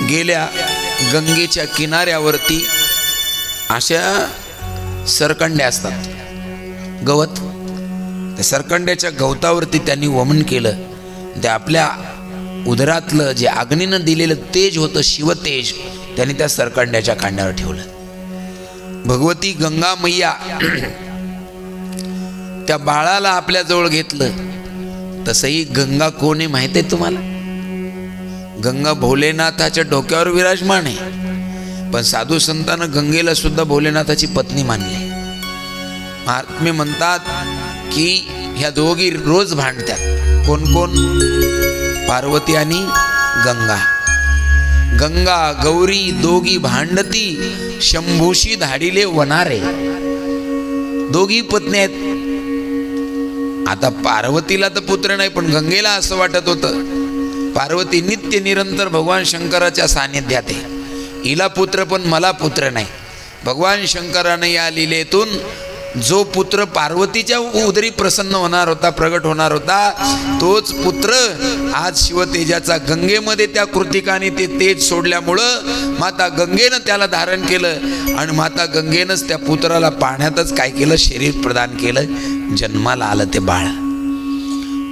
गेल्या गंगेच्या किनाऱ्यावरती अशा सरकंड्या असतात, गवत. त्या सरकंड्याच्या गवतावरती त्यांनी वमन केलं. ते आपल्या उदरातलं जे अग्नीनं दिलेलं तेज होतं, शिवतेज, त्याने त्या सरकंड्याच्या कांड्यावर ठेवलं. भगवती गंगा मैया त्या बाळाला आपल्या जवळ घेतलं. तसंही गंगा कोण आहे माहित आहे तुम्हाला? गंगा भोलेनाथाच्या डोक्यावर विराजमान आहे, पण साधू संतांनं गंगेला सुद्धा भोलेनाथाची पत्नी मानली. महात्मे म्हणतात की ह्या दोघी रोज भांडतात. कोण कोण? पार्वती आणि गंगा. गंगा गौरी दोघी भांडती, शंभूशी धाडिले वनारे. दोघी पत्नी आहेत. आता पार्वतीला तर पुत्र नाही, पण गंगेला असं वाटत होतं पार्वती नित्य निरंतर भगवान शंकराच्या सानिध्यात आहे, हिला पुत्र पण मला पुत्र नाही. भगवान शंकराने या लीलेतून जो पुत्र पार्वतीच्या उदरी प्रसन्न होणार होता, प्रगट होणार होता, तोच पुत्र आज शिवतेजाचा गंगेमध्ये त्या कृतिकाने ते तेज सोडल्यामुळं माता गंगेनं त्याला धारण केलं आणि माता गंगेनंच त्या पुत्राला पाण्यातच काय केलं, शरीर प्रदान केलं, जन्माला आलं ते बाळ.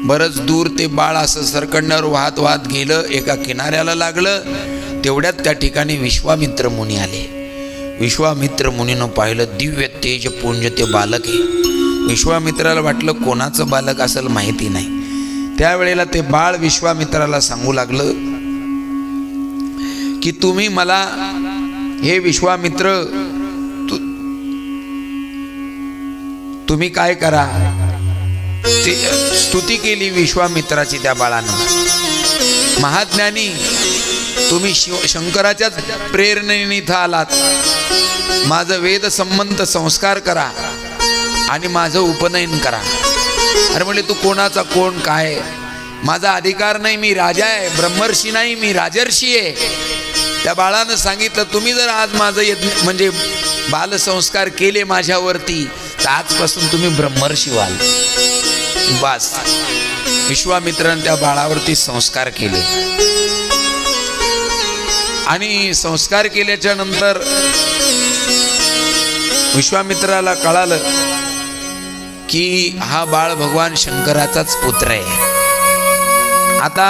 बरंच दूर ते बाळ असं सरकंड्यावर वाहत वाहत गेलं, एका किनाऱ्याला लागलं. तेवढ्यात त्या ठिकाणी विश्वामित्र मुनी आले. विश्वामित्र मुनीनं पाहिलं दिव्य तेज पुंज ते बालक आहे. विश्वामित्राला वाटलं कोणाचं बालक असेल माहिती नाही. त्यावेळेला ते बाळ विश्वामित्राला सांगू लागलं की तुम्ही मला, हे विश्वामित्र, तुम्ही काय करा. ते स्तुती केली विश्वामित्राची त्या बाळानं. महाज्ञानी, तुम्ही शंकराच्याच प्रेरणेने इथं आलात, माझं वेद संबंध संस्कार करा आणि माझं उपनयन करा. अरे म्हणले तू कोणाचा कोण काय? माझा अधिकार नाही, मी राजा आहे, ब्रह्मर्षी नाही, मी राजर्षी आहे. त्या बाळानं सांगितलं तुम्ही जर आज माझं यज्ञ म्हणजे बालसंस्कार केले माझ्यावरती, तर आजपासून तुम्ही ब्रह्मर्षी व्हाल. बस विश्वामित्राने त्या बाळावरती संस्कार केले आणि संस्कार केल्याच्या नंतर विश्वामित्राला कळालं की हा बाळ भगवान शंकराचाच पुत्र आहे. आता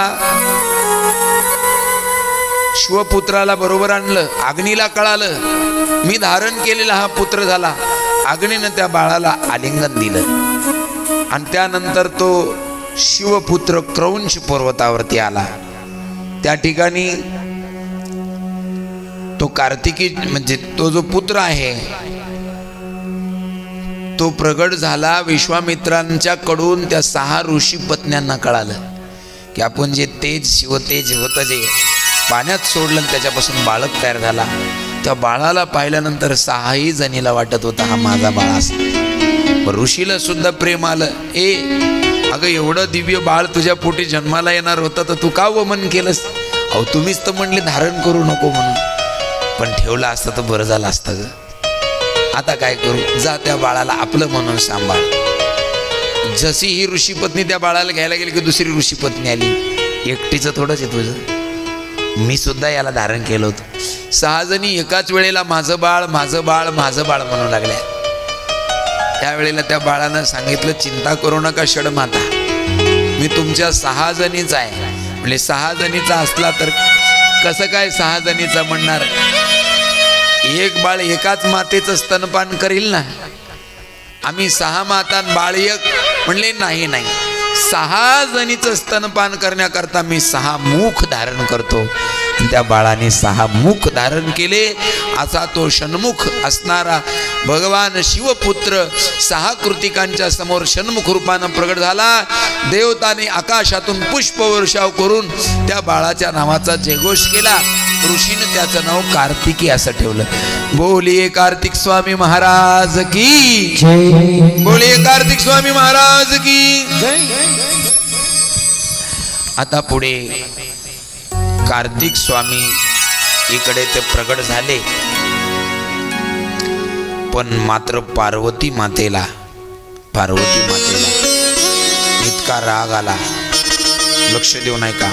शिवपुत्राला बरोबर आणलं. अग्नीला कळालं मी धारण केलेला हा पुत्र झाला. अग्नीनं त्या बाळाला आलिंगन दिलं आणि त्यानंतर तो शिवपुत्र क्रौंच पर्वतावरती आला. त्या ठिकाणी तो कार्तिकी म्हणजे तो जो पुत्र आहे तो प्रगट झाला. विश्वामित्रांच्या कडून त्या 6 ऋषी पत्न्यांना कळालं की आपण जे तेज शिवतेज होतं जे पाण्यात सोडलं त्याच्यापासून बालक तयार झाला. त्या बाळाला पाहिल्यानंतर 6ही जणीला वाटत होता हा माझा बाळ असा. ऋषीला सुद्धा प्रेम आलं. अगं एवढं दिव्य बाळ तुझ्या पोटी जन्माला येणार होतं तर तू का वमन केलंस? अहो तुम्हीच तर म्हणले धारण करू नको म्हणून, पण ठेवलं असतं तर बरं झालं असतं ग. आता काय करू, जा त्या बाळाला आपलं म्हणून सांभाळ. जशी ही ऋषी पत्नी त्या बाळाला घ्यायला गेली की दुसरी ऋषी पत्नी आली. एकटीचं थोडंच आहे तुझं, मी सुद्धा याला धारण केलं होतं. 6 जणी एकाच वेळेला माझं बाळ माझं बाळ माझं बाळ म्हणू लागल्या. त्यावेळेला त्या बाळानं सांगितलं चिंता करू नका षडमाता, मी तुमच्या 6 जणीच आहे. म्हणजे 6 जणीचा असला तर कसं काय 6 जणीचा म्हणणार? एक बाळ एकाच मातेचं स्तनपान करील ना. आम्ही 6 माता बाळ एक म्हणले नाही नाही, 6 जणीचं स्तनपान करण्याकरता मी 6 मुख धारण करतो. त्या बाळाने 6 मुख धारण केले. असा तो षण्मुख असणारा भगवान शिवपुत्र 6 कृतिकांच्या समोर षण्मुख रूपानं प्रगट झाला. देवताने आकाशातून पुष्पवर्षाव करून त्या बाळाच्या नावाचा जयघोष केला. ऋषीने त्याचं नाव कार्तिकी असं ठेवलं. बोलिये कार्तिक स्वामी महाराज की जय. बोलिये कार्तिक स्वामी महाराज की जय. आता पुढे कार्तिक स्वामी इकडे ते प्रगट झाले, पण मात्र पार्वती मातेला इतका राग आला. लक्ष देऊ नाही का?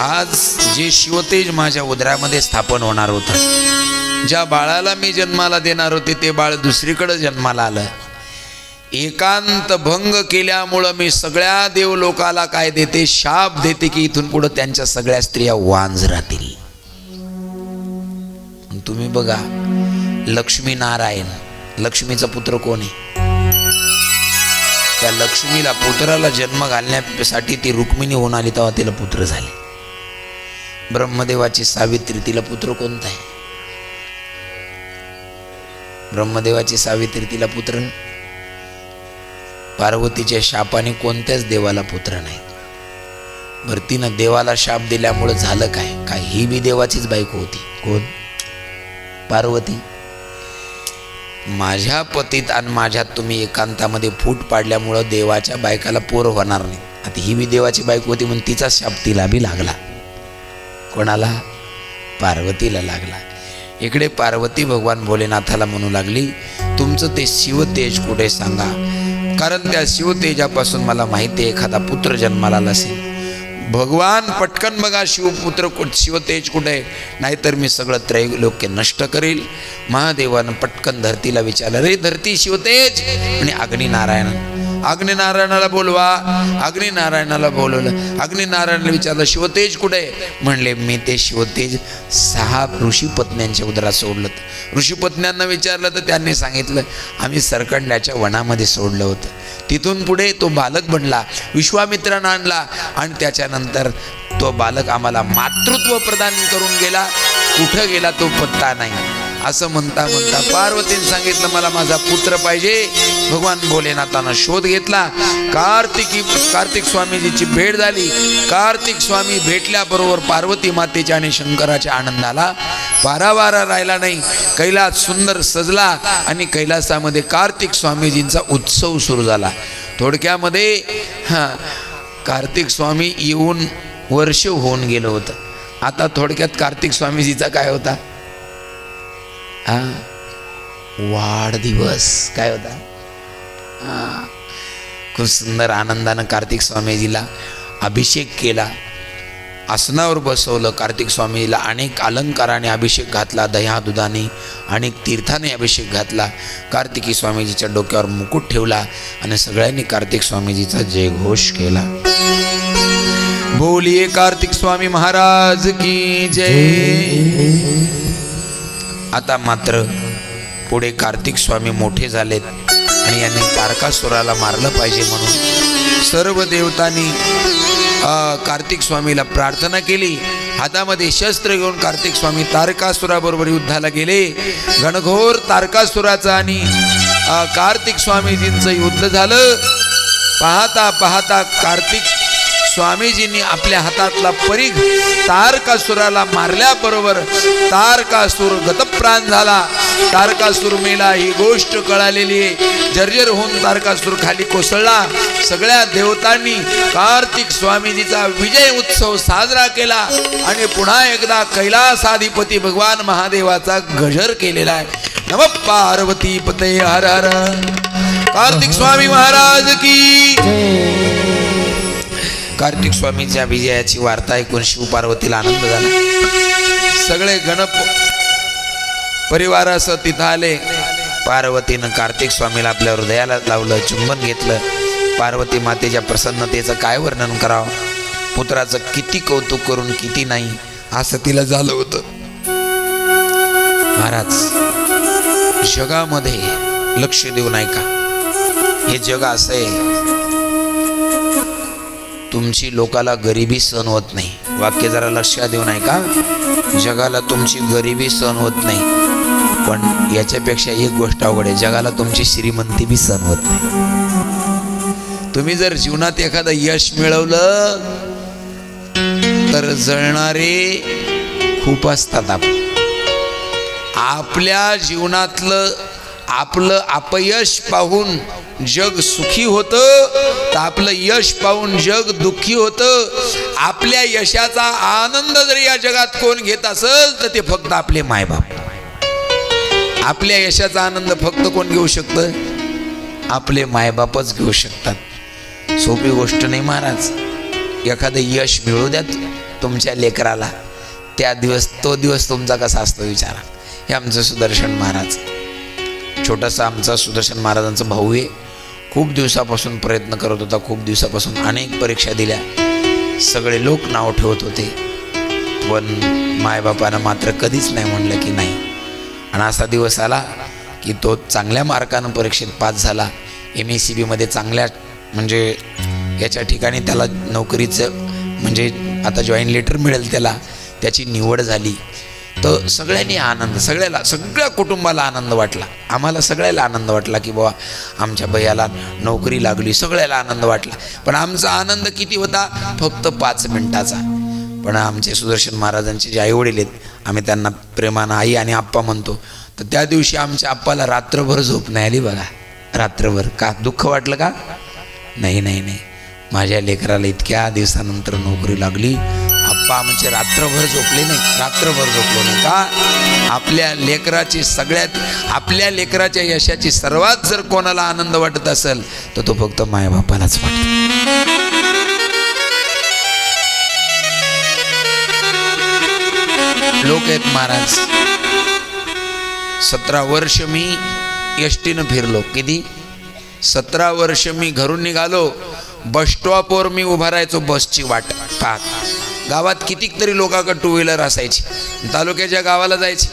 आज जे शिवतेज माझ्या उदरामध्ये स्थापन होणार होतं, ज्या बाळाला मी जन्माला देणार होते ते बाळ दुसरीकडे जन्माला आलं. एकांत भंग केल्यामुळं मी सगळ्या देवलोकाला काय देते, शाप देते की इथून पुढे त्यांच्या सगळ्या स्त्रिया वांज राहतील. तुम्ही बघा लक्ष्मी नारायण, लक्ष्मीचा पुत्र कोण आहे? त्या लक्ष्मीला पुत्राला जन्म घालण्यासाठी ती रुक्मिणी होऊन आली तेव्हा तिला पुत्र झाले. ब्रह्मदेवाची सावित्री, तिला पुत्र कोणता आहे? ब्रह्मदेवाची सावित्री, तिला पुत्र. पार्वतीच्या शापाने कोणत्याच देवाला पुत्र नाही. बरं तिनं देवाला शाप दिल्यामुळे झालं काय? काय ही बी देवाचीच बायको होती. कोण? पार्वती. माझ्या पतीत आणि माझ्यात तुम्ही एकांतामध्ये फूट पाडल्यामुळं देवाच्या बायकाला पोर होणार नाही. आता ही बी देवाची बायको होती म्हणून तिचा शाप तिला बी लागला. कोणाला? पार्वतीला लागला. इकडे पार्वती भगवान भोलेनाथाला म्हणू लागली, तुमचं ते शिवतेज कुठे सांगा, कारण त्या शिवतेजापासून मला माहिती आहे एखादा पुत्र जन्माला असेल. भगवान पटकन बघा शिवपुत्र शिवतेज कुठे, नाहीतर मी सगळं त्रैलोक्य नष्ट करेल. महादेवानं पटकन धरतीला विचारलं, रे धरती शिवतेज? आणि अग्निनारायणाला बोलवा. अग्निनारायणाला बोलवलं. अग्निनारायणाला विचारलं शिवतेज कुठे? म्हणले मी ते शिवतेज 6 ऋषीपत्न्यांच्या उदरात सोडलं. ऋषीपत्न्यांना विचारलं तर त्यांनी सांगितलं आम्ही सरकंड्याच्या वनामध्ये सोडलं होतं. तिथून पुढे तो बालक बनला, विश्वामित्रानं आणला आणि त्याच्यानंतर तो बालक आम्हाला मातृत्व प्रदान करून गेला. कुठं गेला तो पत्ता नाही. असं म्हणता म्हणता पार्वतीने सांगितलं मला माझा पुत्र पाहिजे. भगवान भोलेनाथानं शोध घेतला. कार्तिक स्वामीजीची भेट झाली. कार्तिक स्वामी भेटल्याबरोबर पार्वती मातेच्या आणि शंकराच्या आनंदाला पारावारा राहिला नाही. कैलास सुंदर सजला आणि कैलासामध्ये कार्तिक स्वामीजींचा उत्सव सुरू झाला. थोडक्यामध्ये कार्तिक स्वामी येऊन वर्ष होऊन गेलं होतं. आता थोडक्यात कार्तिक स्वामीजीचा काय होता? वाढदिवस. काय होता? खूप सुंदर आनंदानं कार्तिक स्वामीजीला अभिषेक केला. आसनावर बसवलं. कार्तिक स्वामीजीला अनेक अलंकाराने अभिषेक घातला. दह्या दुधाने अनेक तीर्थाने अभिषेक घातला. कार्तिकी स्वामीजीच्या डोक्यावर मुकुट ठेवला आणि सगळ्यांनी कार्तिक स्वामीजीचा जयघोष केला. बोलिये कार्तिक स्वामी महाराज की जय. आता मात्र पुढे कार्तिक स्वामी मोठे झालेत आणि यांनी तारकासुराला मारलं पाहिजे म्हणून सर्व देवतांनी कार्तिक स्वामीला प्रार्थना केली. हातामध्ये शस्त्र घेऊन कार्तिक स्वामी तारकासुराबरोबर युद्धाला गेले. घनघोर तारकासुराचं आणि कार्तिक स्वामीजींचं युद्ध झालं. पाहता पाहता कार्तिक स्वामीजींनी आपल्या हातातला परीघ तारकासुराला मारल्याबरोबर तारकासुर गतप्राण झाला. तारकासुर मेला ही गोष्ट कळालेली आहे. जर्जर होऊन तारकासुर खाली कोसळला. सगळ्या देवतांनी कार्तिक स्वामीजीचा विजय उत्सव साजरा केला आणि पुन्हा एकदा कैलासाधिपती भगवान महादेवाचा गजर केलेला आहे. नमः पार्वती पते हर हर. कार्तिक स्वामी महाराज की. कार्तिक स्वामीच्या विजयाची वार्ता ऐकून शिव पार्वतीला आनंद झाला. सगळे गणप परिवारासह तिथं आले. पार्वतीनं कार्तिक स्वामीला आपल्या हृदयाला लावलं, चुंबन घेतलं. पार्वती मातेच्या प्रसन्नतेचं काय वर्णन करावं, पुत्राचं किती कौतुक करून किती नाही असं तिला झालं होतं. महाराज जगामध्ये लक्ष देऊ नाही का, हे जग असं आहे तुमची लोकाला गरिबी सहन होत नाही. वाक्य जरा लक्षात देऊ नाही का, जगाला तुमची गरिबी सहन होत नाही. पण याच्यापेक्षा एक गोष्ट अवघड आहे, जगाला तुमची श्रीमंती बी सहन होत नाही. तुम्ही जर जीवनात एखादं यश मिळवलं तर जळणारे खूप असतात. आपल्या जीवनातलं आपलं अपयश पाहून जग सुखी होतं तर आपलं यश पाहून जग दुःखी होतं. आपल्या यशाचा आनंद जरी या जगात कोण घेत असेल तर ते फक्त आपले मायबाप. आपल्या यशाचा आनंद फक्त कोण घेऊ शकतं? आपले मायबापच घेऊ शकतात. सोपी गोष्ट नाही महाराज. एखादं यश मिळू द्या तुमच्या लेकराला, तो दिवस तुमचा कसा असतो विचारा. हे आमचं सुदर्शन महाराज, छोटासा आमचा सुदर्शन महाराजांचा भाऊ आहे. खूप दिवसापासून प्रयत्न करत होता, खूप दिवसापासून अनेक परीक्षा दिल्या, सगळे लोक नाव ठेवत होते, पण मायबापानं मात्र कधीच नाही म्हणलं की नाही. आणि असा दिवस आला की तो चांगल्या मार्कानं परीक्षेत पास झाला. MSCBमध्ये चांगल्या म्हणजे याच्या ठिकाणी त्याला नोकरीचं म्हणजे आता जॉईन लेटर मिळेल त्याला, त्याची निवड झाली. तर सगळ्यांनी आनंद, सगळ्या कुटुंबाला आनंद वाटला, आम्हाला सगळ्याला आनंद वाटला की बाबा आमच्या भैयाला नोकरी लागली, सगळ्याला आनंद वाटला. पण आमचा आनंद किती होता? फक्त 5 मिनिटाचा. पण आमचे सुदर्शन महाराजांचे जे आईवडील आहेत, आम्ही त्यांना प्रेमानं आई आणि आप्पा म्हणतो, तर त्या दिवशी आमच्या आप्पाला रात्रभर झोप नाही आली बघा. रात्रभर का? दुःख वाटलं का? नाही नाही नाही, माझ्या लेकराला इतक्या दिवसानंतर नोकरी लागली. आप्पा आमचे रात्रभर झोपले नाही, रात्रभर झोपलो नाही का? आपल्या लेकराच्या यशाची सर्वात जर कोणाला आनंद वाटत असेल तर तो फक्त मायबापालाच वाटतो. लोक आहेत महाराज, 17 वर्ष मी एसटीनं फिरलो. किती? 17 वर्ष मी घरून निघालो, बस स्टॉपवर मी उभा राहायचो बसची वाट पाहत. गावात कितीतरी लोकांकडे 2 व्हीलर असायची, तालुक्याच्या गावाला जायची.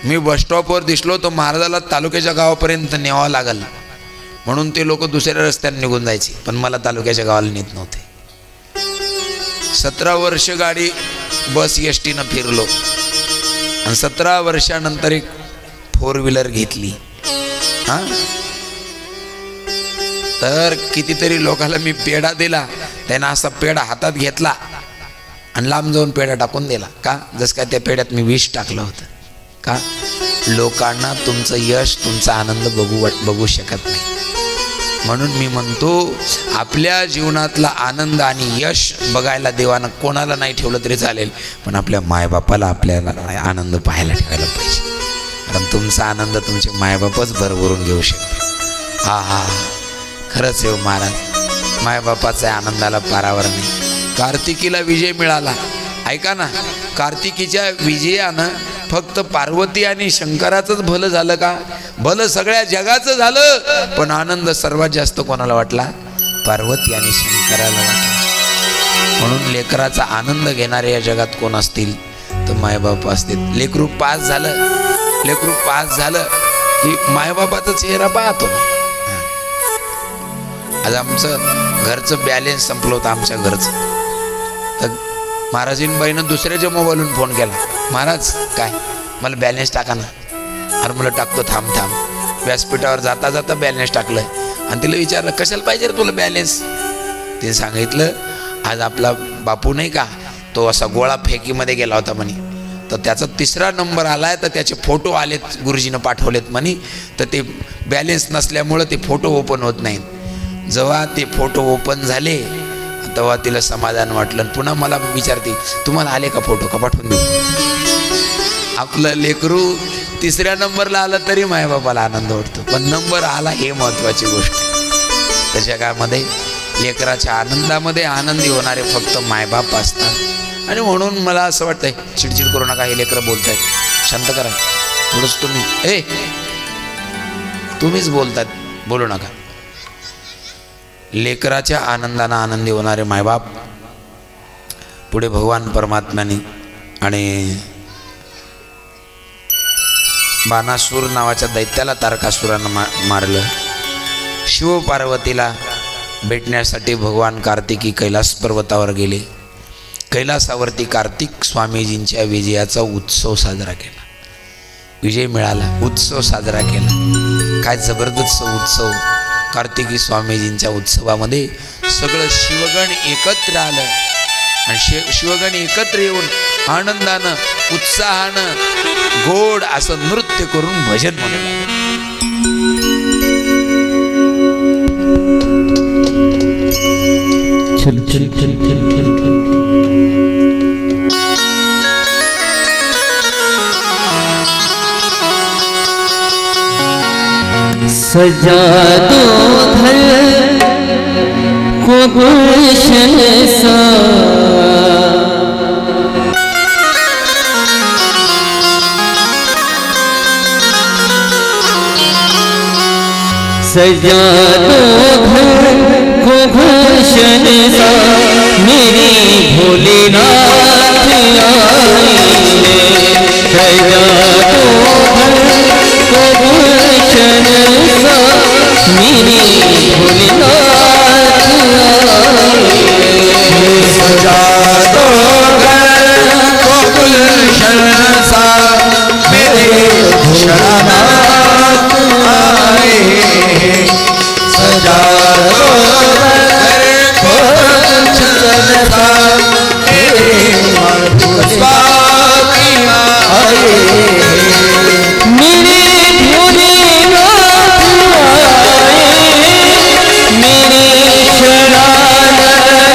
मी बस स्टॉपवर दिसलो तर महाराजाला तालुक्याच्या गावापर्यंत न्यावं लागल म्हणून ते लोक दुसऱ्या रस्त्याने निघून जायचे, पण मला तालुक्याच्या गावाला नेत नव्हते. 17 वर्ष गाडी बस एसटीनं फिरलो आणि 17 वर्षानंतर एक 4 व्हीलर घेतली. हां, तर कितीतरी लोकांना मी पेढा दिला, त्यांना असा पेढा हातात घेतला आणि लांब जाऊन पेढा टाकून दिला. का? जसं काय त्या पेढ्यात मी विष टाकलं होतं. का? लोकांना तुमचं यश, तुमचा आनंद बघू शकत नाही. म्हणून मी म्हणतो, आपल्या जीवनातला आनंद आणि यश बघायला देवानं कोणाला नाही ठेवलं तरी चालेल, पण आपल्या मायबापाला आपल्याला आनंद पाहायला ठेवायला पाहिजे. कारण तुमचा आनंद तुमचे मायबापच भरभरून घेऊ शकते. हा हा, खरंच आहे महाराज, मायबापाच्या आनंदाला पारावर नाही. कार्तिकीला विजय मिळाला. ऐका ना, कार्तिकीच्या विजयानं फक्त पार्वती आणि शंकराचंच भलं झालं का? भलं सगळ्या जगाचं झालं, पण आनंद सर्वात जास्त कोणाला वाटला? पार्वती आणि शंकराला वाटला. म्हणून लेकराचा आनंद घेणारे या जगात कोण असतील तर मायबाप असतील. लेकरू पास झालं की मायबापाचा चेहरा पाहतो. आज आमचं घरचं बॅलेन्स संपलं होतं, आमच्या घरचं. तर महाराजींबाईनं दुसऱ्याच्या मोबाईलवरून फोन केला, महाराज काय मला बॅलेन्स टाका ना. अरे मला टाकतो, थांब. व्यासपीठावर जाता जाता बॅलेन्स टाकलं आणि तिला विचारलं, कशाला पाहिजे रे तुला बॅलेन्स? तिने सांगितलं, आज आपला बापू नाही का, तो असा गोळा फेकीमध्ये गेला होता म्हणे, तर त्याचा 3रा नंबर आलाय, तर त्याचे फोटो आलेत, गुरुजीनं पाठवलेत म्हणे, तर ते बॅलेन्स नसल्यामुळं ते फोटो ओपन होत नाहीत. जेव्हा ते फोटो ओपन झाले तेव्हा तिला समाधान वाटलं. पुन्हा मला विचारते, तुम्हाला आले का फोटो, का पाठवून देऊ? आपलं लेकरू 3ऱ्या नंबरला आलं तरी मायबापाला आनंद वाटतो, पण नंबर आला हे महत्त्वाची गोष्ट. त्या जगामध्ये लेकराच्या आनंदामध्ये आनंदी होणारे फक्त मायबाप असतात. आणि म्हणून मला असं वाटतंय, चिडचिड करू नका, हे लेकरं बोलतायत, शांत करा थोडंच. तुम्हीच बोलतात, बोलू नका. लेकराच्या आनंदानं आनंदी होणारे मायबाप पुढे भगवान परमात्म्याने आणि बाणासूर नावाच्या दैत्याला तारकासुरानं मारलं. शिव पार्वतीला भेटण्यासाठी भगवान कार्तिकी कैलास पर्वतावर गेले. कैलासावरती कार्तिक स्वामीजींच्या विजयाचा उत्सव साजरा केला. विजय मिळाला, उत्सव साजरा केला. काय जबरदस्त उत्सव! कार्तिकी स्वामीजींच्या उत्सवामध्ये सगळं शिवगण एकत्र आलं आणि शिवगण एकत्र येऊन आनंदानं, उत्साहानं, गोड असं नृत्य करून भजन म्हणू सजा दो घर को गुलशन सा, सजा दो घर को गुलशन सा मेरे भोलेनाथ आए। सजा दो घर को गुलशन सा मेरे भोलेनाथ आए। सजा दो घर को गुलशन सा मेरे भोलेनाथ आए। सजा दो घर को गुलशन सा मेरे स्वामी आए। मेरे भोलेनाथ आए, मेरे शरण आए।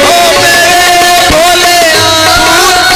ओ मेरे भोलेनाथ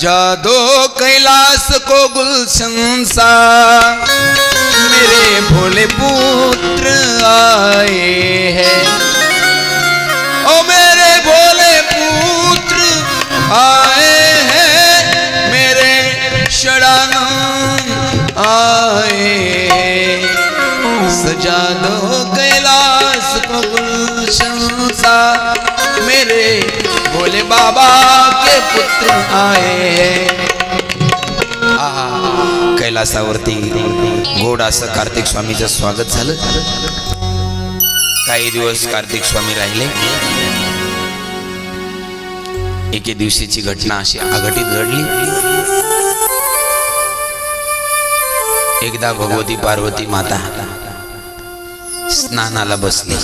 सजा दो कैलाश को गुलशन सा, मेरे भोले पुत्र आए हैं, ओ मेरे भोले पुत्र आए हैं, मेरे शरणानंद आए हैं। सजा दो कैलाश को गुलशन सा, मेरे भोले बाबा के पुत्र आए हैं। कैलासावरती गोड असं कार्तिक स्वामीचं स्वागत झालं। काही दिवस कार्तिक स्वामी राहिले। एके दिवशीची घटना अशी अघटित घडली। एकदा भगवती पार्वती माता स्नानाला बसली।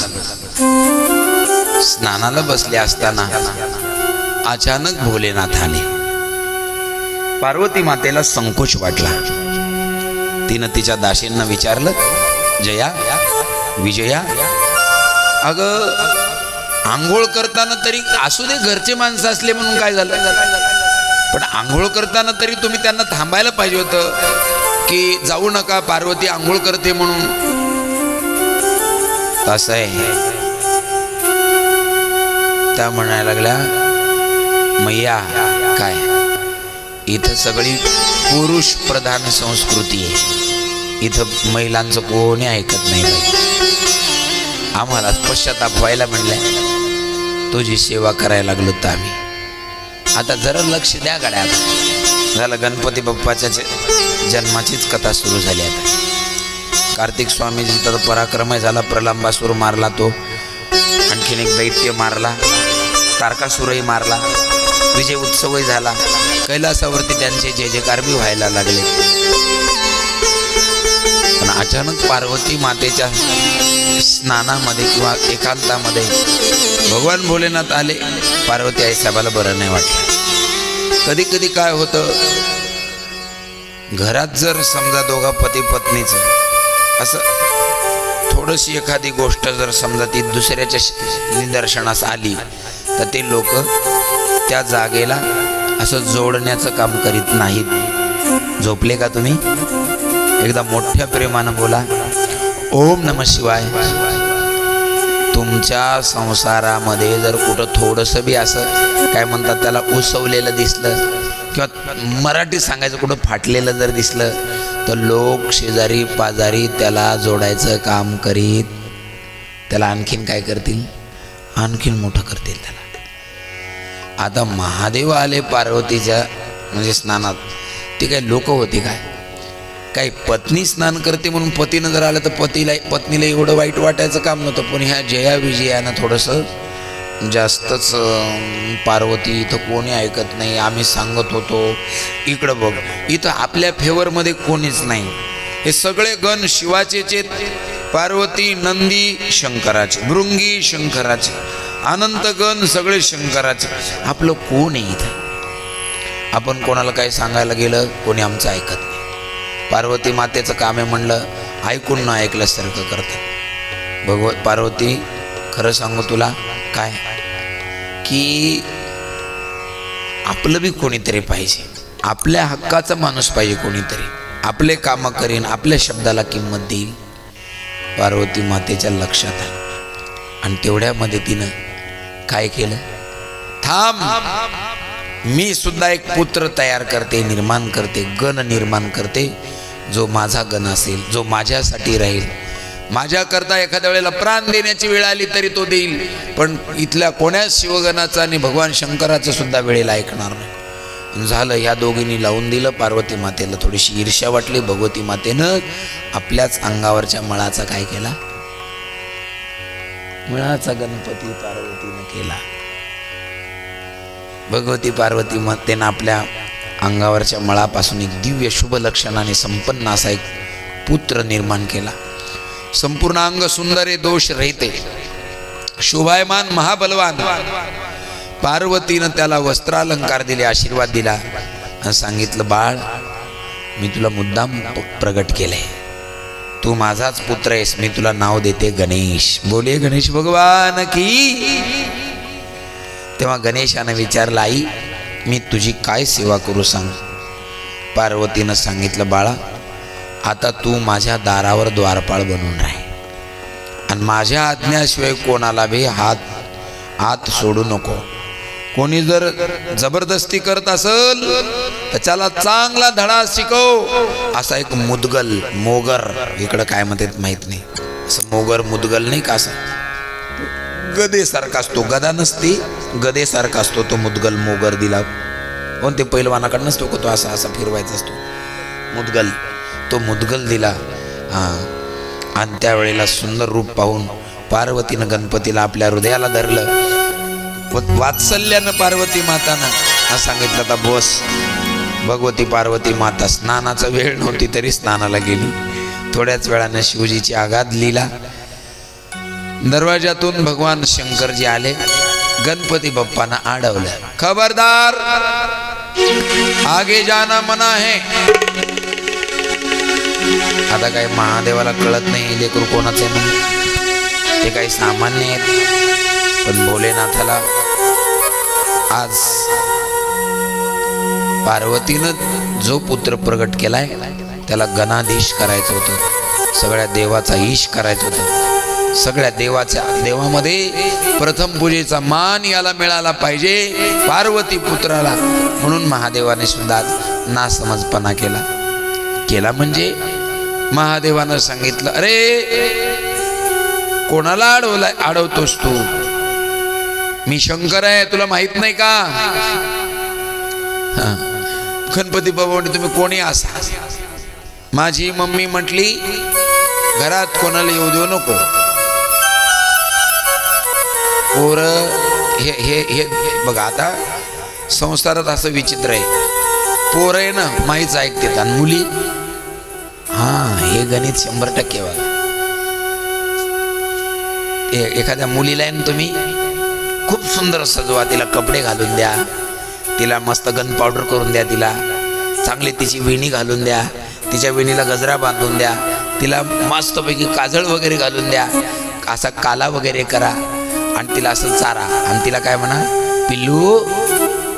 स्नानाला बसले असताना अचानक भोलेनाथ आले। पार्वती मातेला संकोच वाटला। तिनं तिच्या दासींना विचारलं, जया, विजया, अगं आंघोळ करताना तरी असू दे, घरचे माणसं असले म्हणून काय झालं, पण आंघोळ करताना तरी तुम्ही त्यांना थांबायला पाहिजे होतं की जाऊ नका, पार्वती आंघोळ करते म्हणून। असं आहे। त्या म्हणायला लागल्या, मैया काय इथं सगळी पुरुष प्रधान संस्कृती आहे, इथं महिलांचं कोणी ऐकत नाही बाई। आम्हाला पश्चाताप व्हायला म्हणलंय, तुझी सेवा करायला लागलो तर आम्ही। आता जरा लक्ष द्या गड्यात। झालं गणपती बाप्पाच्या जन्माचीच कथा सुरू झाली। आता कार्तिक स्वामीजीचा तर पराक्रमय झाला। प्रलंबासूर मारला, तो आणखीन एक दैत्य मारला, तारकासुरही मारला, विजय उत्सवही झाला। कैलासावरती त्यांचे जय जयकार बी व्हायला लागले। पण अचानक पार्वती मातेच्या स्नानामध्ये किंवा एकांतामध्ये भगवान भोलेनाथ आले। पार्वती आई साहेबाला बरं नाही वाटलं। कधी कधी काय होतं, घरात जर समजा दोघा पती पत्नीचं असं थोडीशी एखादी गोष्ट जर समजा ती दुसऱ्याच्या निदर्शनास आली तर ते लोक त्या जागेला असं जोडण्याचं काम करीत नाहीत। झोपले का तुम्ही? एकदा मोठ्या प्रेमानं बोला, ओम नमः शिवाय। तुमच्या संसारामध्ये जर कुठं थोडंसं बी असं काय म्हणतात त्याला उसवलेलं दिसलं किंवा मराठी सांगायचं कुठं फाटलेलं जर दिसलं तर लोक शेजारी पाजारी त्याला जोडायचं काम करीत, त्याला आणखीन काय करतील, आणखीन मोठं करतील त्याला। आता महादेव आले पार्वतीच्या म्हणजे स्नानात, ती काय लोक होती काय? काही पत्नी स्नान करते म्हणून पतीनं जर आलं तर पत्नीला एवढं वाईट वाटायचं काम नव्हतं। पण ह्या जया विजयानं थोडंसं जास्तच, पार्वती इथं कोणी ऐकत नाही, आम्ही सांगत होतो, इकडं बघ, इथं आपल्या फेवरमध्ये कोणीच नाही। हे सगळे गण शिवाचेच, पार्वती नंदी शंकराचे, भृंगी शंकराचे, अनंत गण सगळे शंकराचे। आपलं कोण आहे इथं? आपण कोणाला काय सांगायला गेलं कोणी आमचं ऐकत नाही। पार्वती मातेचं काम आहे म्हणलं ऐकून न ऐकल्यासारखं करतात। पार्वती खरं सांगू तुला काय की आपलं बी कोणीतरी पाहिजे, आपल्या हक्काचा माणूस पाहिजे कोणीतरी, आपले कामं करीन, आपल्या शब्दाला किंमत देईल। पार्वती मातेच्या लक्षात आलं आणि तेवढ्यामध्ये तिनं काय केलं, थांब, मी सुद्धा एक पुत्र तयार करते, निर्माण करते, गण निर्माण करते, जो माझा गण असेल, जो माझ्यासाठी राहील, माझ्याकरता एखाद्या वेळेला प्राण देण्याची वेळ आली तरी तो देईल, पण इथल्या कोण्याच शिवगणाचा आणि भगवान शंकराचं सुद्धा वेळेला ऐकणार नाही। झालं, ह्या दोघींनी लावून दिलं। पार्वती मातेला थोडीशी ईर्ष्या वाटली। भगवती मातेनं आपल्याच अंगावरच्या मळाचा काय केला, मळाचा गणपती पार्वतीनं केला। भगवती पार्वती मातेनं आपल्या अंगावरच्या मळापासून एक दिव्य शुभ लक्षणाने संपन्न असा एक पुत्र निर्माण केला। संपूर्ण अंग सुंदर आहे, दोष रहिते, शोभायमान, महाबलवान। पार्वतीनं त्याला वस्त्रालंकार दिले, आशीर्वाद दिला आणि सांगितलं, बाळ, मी तुला मुद्दाम प्रगट केले, तू माझाच पुत्र आहेस, मी तुला नाव देते गणेश। बोले गणेश भगवान की। तेव्हा गणेशानं विचारलं, आई मी तुझी काय सेवा करू सांग. पार्वतीनं सांगितलं, बाळा आता तू माझ्या दारावर द्वारपाळ बनून राह आणि माझ्या आज्ञाशिवाय कोणाला बी हात सोडू नको. कोणी जर जबरदस्ती करत असेल तर त्याला चांगला धडा शिकव. असा एक मुदगल मोगर, इकडं काय म्हणतात माहित नाही, असं मोगर मुदगल नाही का, असं गदेसारखा असतो, गदा नसते गदेसारखा असतो तो मुदगल. मोगर दिला कोण ते पैलवानाकडे नसतो का, तो असा असा फिरवायचा असतो मुदगल, तो मुदगल दिला. आणि त्यावेळेला सुंदर रूप पाहून पार्वतीनं गणपतीला आपल्या हृदयाला धरलं. वात्सल्यानं पार्वती मातानं सांगितलं, आता बस. भगवती पार्वती माता स्नानाचा वेळ नव्हती तरी स्नानाला गेली. थोड्याच वेळानं शिवजीची आगाध लीला. दरवाजातून भगवान शंकरजी आले. गणपती बाप्पांना अडवलं, खबरदार आगे जाना मना है. आता काय महादेवाला कळत नाही लेकरू कोणाचं आहे म्हणून, ते काही सामान्य आहेत. पण भोलेनाथाला आज पार्वतीनं जो पुत्र प्रगट केलाय त्याला गणाधीश करायचं होतं, सगळ्या देवाचा ईश करायचं होतं. सगळ्या देवामध्ये प्रथम पूजेचा मान याला मिळाला पाहिजे, पार्वती पुत्राला. म्हणून महादेवाने सुद्धा नासमजपणा केला. म्हणजे महादेवानं सांगितलं, अरे कोणाला अडवतोस तू, मी शंकर आहे, तुला माहित नाही का. गणपती बाबा म्हणते, तुम्ही कोणी असा. माझी मम्मी म्हटली घरात कोणाला येऊ देऊ नको. पोर हे बघा, आता संसारात असं विचित्र आहे, पोर आहे ना माहीच ऐकतात आणि मुली हे गणित 100% बघा. एखाद्या मुलीला आहे ना तुम्ही खूप सुंदर सजवा, तिला कपडे घालून द्या, तिला मस्त गन पावडर करून द्या, तिला चांगली तिची वेणी घालून द्या, तिच्या वेणीला गजरा बांधून द्या, तिला मस्तपैकी काजळ वगैरे घालून द्या, असा काला वगैरे करा आणि तिला असं चारा. आणि तिला काय म्हणा, पिल्लू.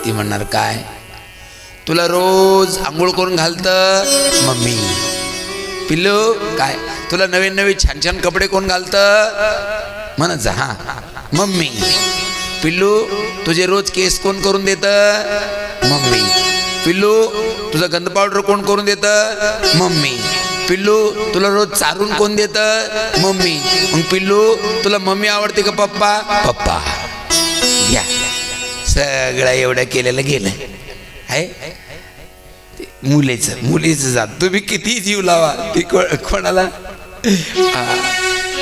ती म्हणणार काय, तुला रोज आंघोळ करून घालतं मम्मी. पिल्लू काय, तुला नवीन नवीन छान छान कपडे कोण घालतं, म्हणत जा हा मम्मी. पिल्लू तुझे रोज केस कोण करून देतं, मम्मी. पिल्लू तुझा गंध पावडर कोण करून देतं, मम्मी. पिल्लू तुला रोज चारून कोण देतं, मम्मी. मग पिल्लू तुला मम्मी आवडते का पप्पा, पप्पा. घ्या सगळं एवढं केलेलं गेलं आहे. मुलीचं जात, तुम्ही किती जीव लावा ती कोणाला,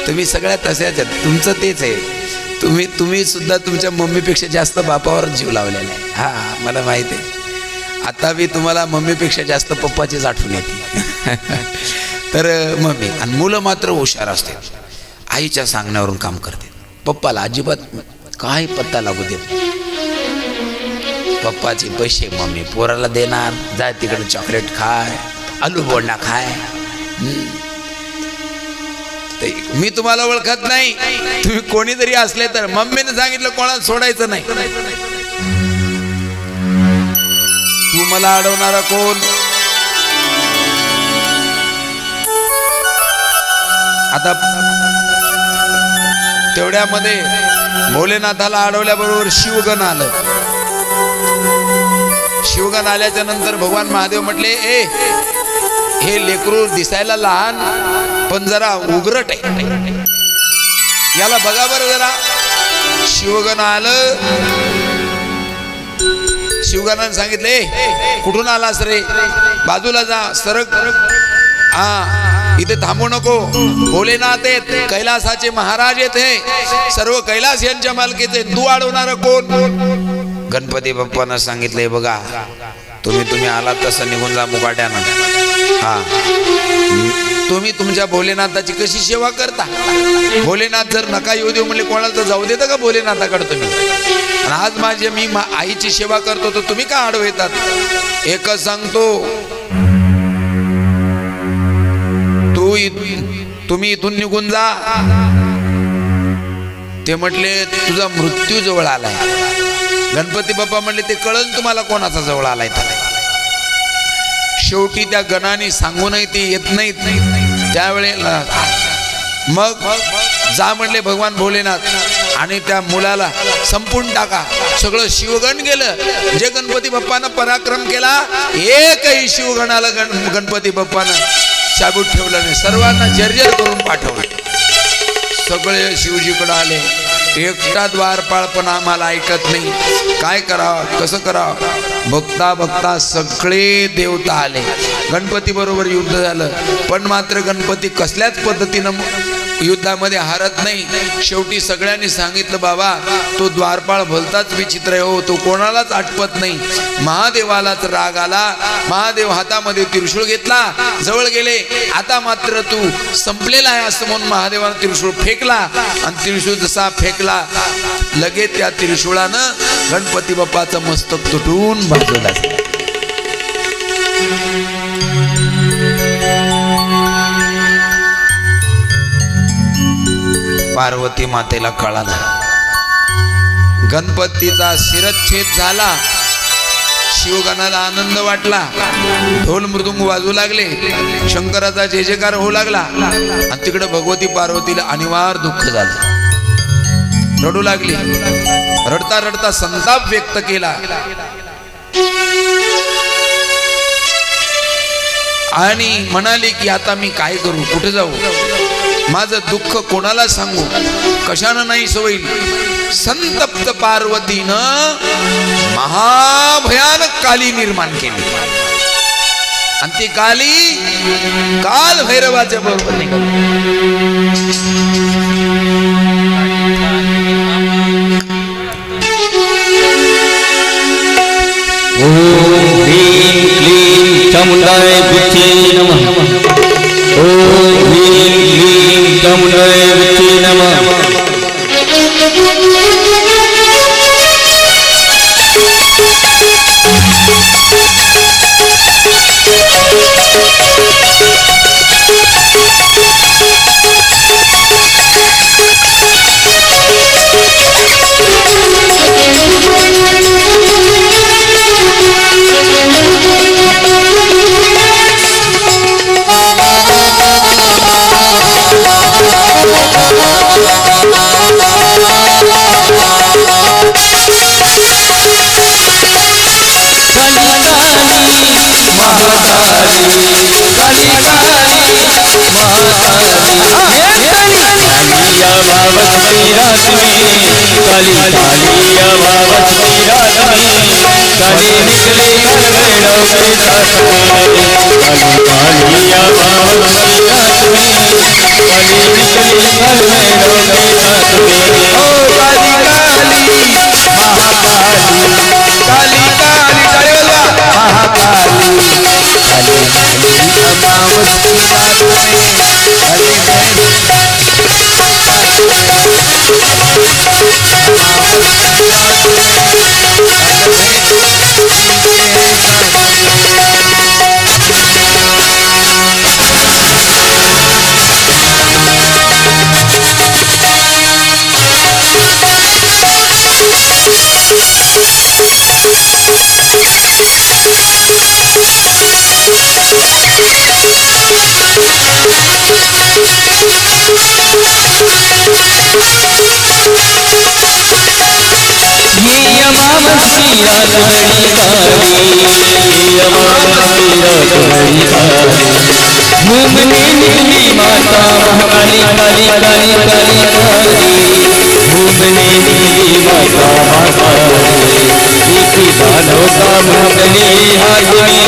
तुम्ही सगळ्या तशाच आहेत, तुमचं तेच आहे. तुम्ही सुद्धा तुमच्या मम्मीपेक्षा जास्त बापावर जीव लावलेला आहे. हा मला माहिती आहे. आता मी तुम्हाला मम्मीपेक्षा जास्त पप्पाचीच आठवण येते. तर मम्मी आणि मुलं मात्र हुशार असते, आईच्या सांगण्यावरून काम करते. पप्पाला अजिबात काही पत्ता लागू देत. पप्पाचे पैसे मम्मी पोराला देणार, जाय तिकडे चॉकलेट खाय, आलू बोंडा खाय. मी तुम्हाला ओळखत नाही, तुम्ही कोणी जरी असले तर मम्मीने सांगितलं कोणाला सोडायचं नाही. तू मला अडवणारा कोण. आता तेवढ्यामध्ये भोलेनाथाला अडवल्याबरोबर शिवगण आलं. शिवगण आल्याच्या नंतर भगवान महादेव म्हटले, हे लेकरू दिसायला लहान पण जरा उग्रट आहे, याला बघा बरं जरा. शिवगण आलं. शिवगणाने सांगितले, कुठून आलास रे, बाजूला जा, सरक. इथे थांबू नको, भोलेनाथ आहेत, कैलासाचे महाराज आहेत, हे सर्व कैलास यांच्या मालकीचे, तू अडवणार कोण. गणपती सांगितले, बघा तुम्ही आलात तसं निघून जा मुकाट्यानं. तुम्ही तुमच्या भोलेनाथाची कशी सेवा करता. भोलेनाथ जर नका येऊ देऊ म्हणले कोणाला तर जाऊ देता का भोलेनाथाकडे तुम्ही. आणि आज मी आईची सेवा करतो तर तुम्ही का आडव येतात. एकच सांगतो, तुम्ही इथून निघून जा. ते म्हटले तुझा मृत्यू जवळ आलाय. गणपती बाप्पा म्हणले ते कळन तुम्हाला कोणाचा जवळ आलाय त्याला. शेवटी त्या गणाने सांगूनही ते येत नाहीत त्यावेळेला मग जा म्हणले भगवान भोलेनाथ आणि त्या मुलाला संपून टाका. सगळं शिवगण गेलं. जे गणपती बाप्पानं पराक्रम केला एकही शिवगणाला गणपती बाप्पानं शाबूत ठेवलं नाही. सर्वांना जर्जर करून पाठवलं. सगळे शिवजीकडे आले. एकटा द्वारपाळ पण आम्हाला ऐकत नाही. काय करावं कसं करावं. बघता बघता सगळे देवता आले. गणपती बरोबर युद्ध झालं. पण मात्र गणपती कसल्याच पद्धतीनं युद्धामध्ये हारत नाही. शेवटी सगळ्यांनी सांगितलं बाबा तो द्वारपाळ भलताच विचित्र आहे हो, तो कोणालाच आटपत नाही. महादेवालाच राग आला. महादेव हातामध्ये त्रिशूळ घेतला. जवळ गेले. आता मात्र तू संपलेला आहे असं म्हणून महादेवानं त्रिशूळ फेकला. आणि त्रिशूळ जसा फेकला लगेच त्या त्रिशूळानं गणपती बाप्पाचं मस्तक तुटून बाजूला. पार्वती मातेला कळाला. गणपतीचा शिरच्छेद झाला. शिवगणाला आनंद वाटला. ढोल मृदुंग वाजू लागले. शंकराचा जय जयकार होऊ लागला. आणि तिकडे भगवती पार्वतीला अनिवार्य दुःख झालं. रडू लागली. रडता रडता संताप व्यक्त केला. आणि म्हणाली की आता मी काय करू, कुठे जाऊ, माझं दुःख कोणाला सांगू, कशानं नाही होईल. संतप्त पार्वतीनं महाभयानक काली निर्माण केली. आणि ती काली काल भैरवाच्या बरोबर चामुंडाय विचे नमः. ओम ह्रीं क्लीं चामुंडाय विचे नमः. काली कालिया बाबत की रात में काली निकले घर भेड़ों के साथ में. काली कालिया बाबत की रात में काली निकले घर भेड़ों के साथ में. ओ काली काली महाकाली काली काली करेला महाकाली काली कालिया बाबत की रात में काली ये अमावस की रात बड़ी काली, ये अमावस की रात बड़ी काली. घूमने निकली माता महाकाली काली काली काली काली. घूमने निकली माता महाकाली. एक दानों का मुंडली हाथ में,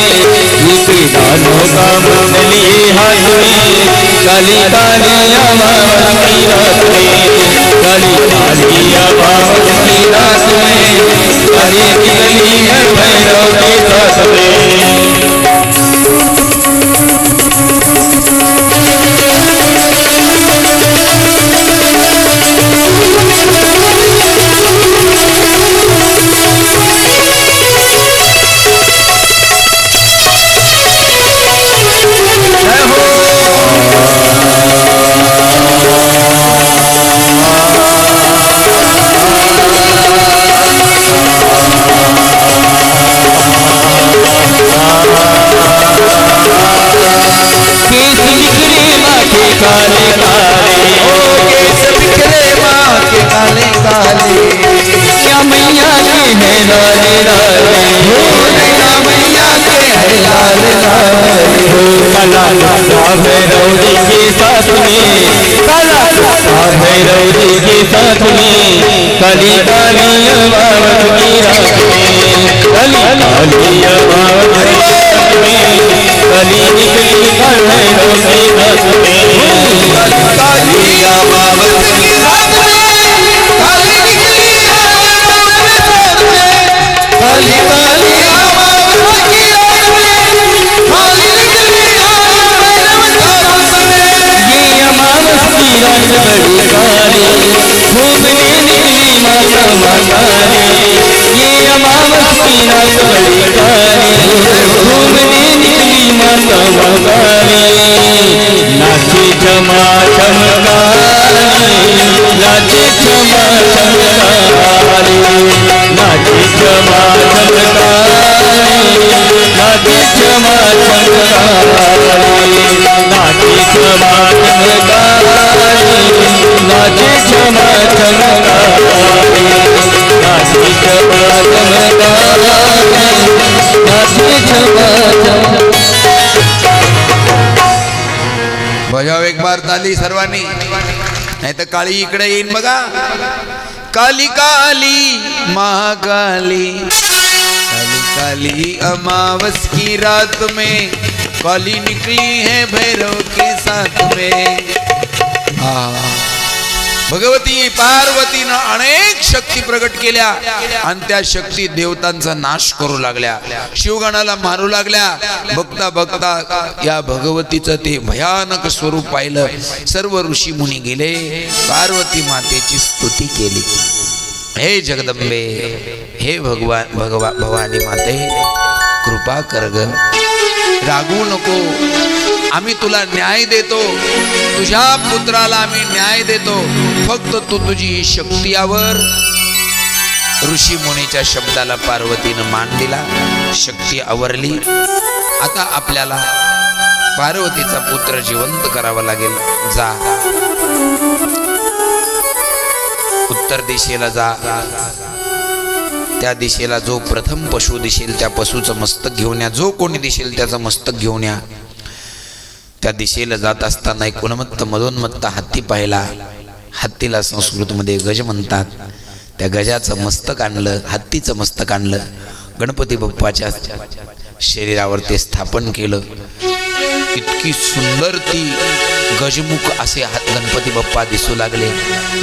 एक दानों का मुंडली हाथ में. काली काली अमावस की रात में, काली काली अमावस की रात में काली निकली है भैरव के साथ में. भैरव जी के साथ में काली काली अमावस की रात में काली काली अमावस की रात में काली निकली भैरव के साथ में काली अमावस की रात में काली निकली काली काली अमावस की रात में काली निकली ये अमावस की रात बड़ी काली घूमने निकली माता माता रे ये अमावस की रात बड़ी काली घूमने निकली माता माता रे नाचे जमा चमकारे नाचे जमा चमकारे नाचे जमा चमकारे नाचे जमा चमकारे नाचे जमा चमकारे नाचे जमा चमकारे नाचे जमा चमकारे नाचे जमा चमकारे बजाव एक बार ताली सर्वांनी, नाही तर काळी इकडे येईन बघा. काली काली महाकाली काली काली अमावस की रात में काली निकली है भैरव के साथ में. भगवती पार्वतीनं अनेक शक्ती प्रगट केल्या आणि त्या शक्ती देवतांचा नाश करू लागल्या, शिवगणाला मारू लागल्या. बघता बघता या भगवतीचं ते भयानक स्वरूप पाहिलं. सर्व ऋषी मुनी गेले, पार्वती मातेची स्तुती केली. हे जगदंबे, हे भवानी माते, कृपा कर ग, रागू नको, आम्ही तुला न्याय देतो, तुझ्या पुत्राला आम्ही न्याय देतो, फक्त तू तुझी शक्ती आवर. ऋषी मुनीच्या शब्दाला पार्वतीनं मान दिला, शक्ती आवरली. आता आपल्याला पार्वतीचा पुत्र जिवंत करावा लागेल. जा, उत्तर दिशेला जा, त्या दिशेला जो प्रथम पशु दिसेल त्या पशुचं मस्तक घेऊन या, जो कोणी दिसेल त्याचं मस्तक घेऊन या. त्या दिशेला जात असताना एक उन्मत्त मदोन्मत्त हत्ती पाहिला. हत्तीला संस्कृतमध्ये गज म्हणतात. त्या गजाचं मस्तक आणलं, हत्तीचं मस्तक आणलं, गणपती बाप्पाच्या शरीरावर ते स्थापन केलं. इतकी सुंदर ती गजमुख असे गणपती बाप्पा दिसू लागले.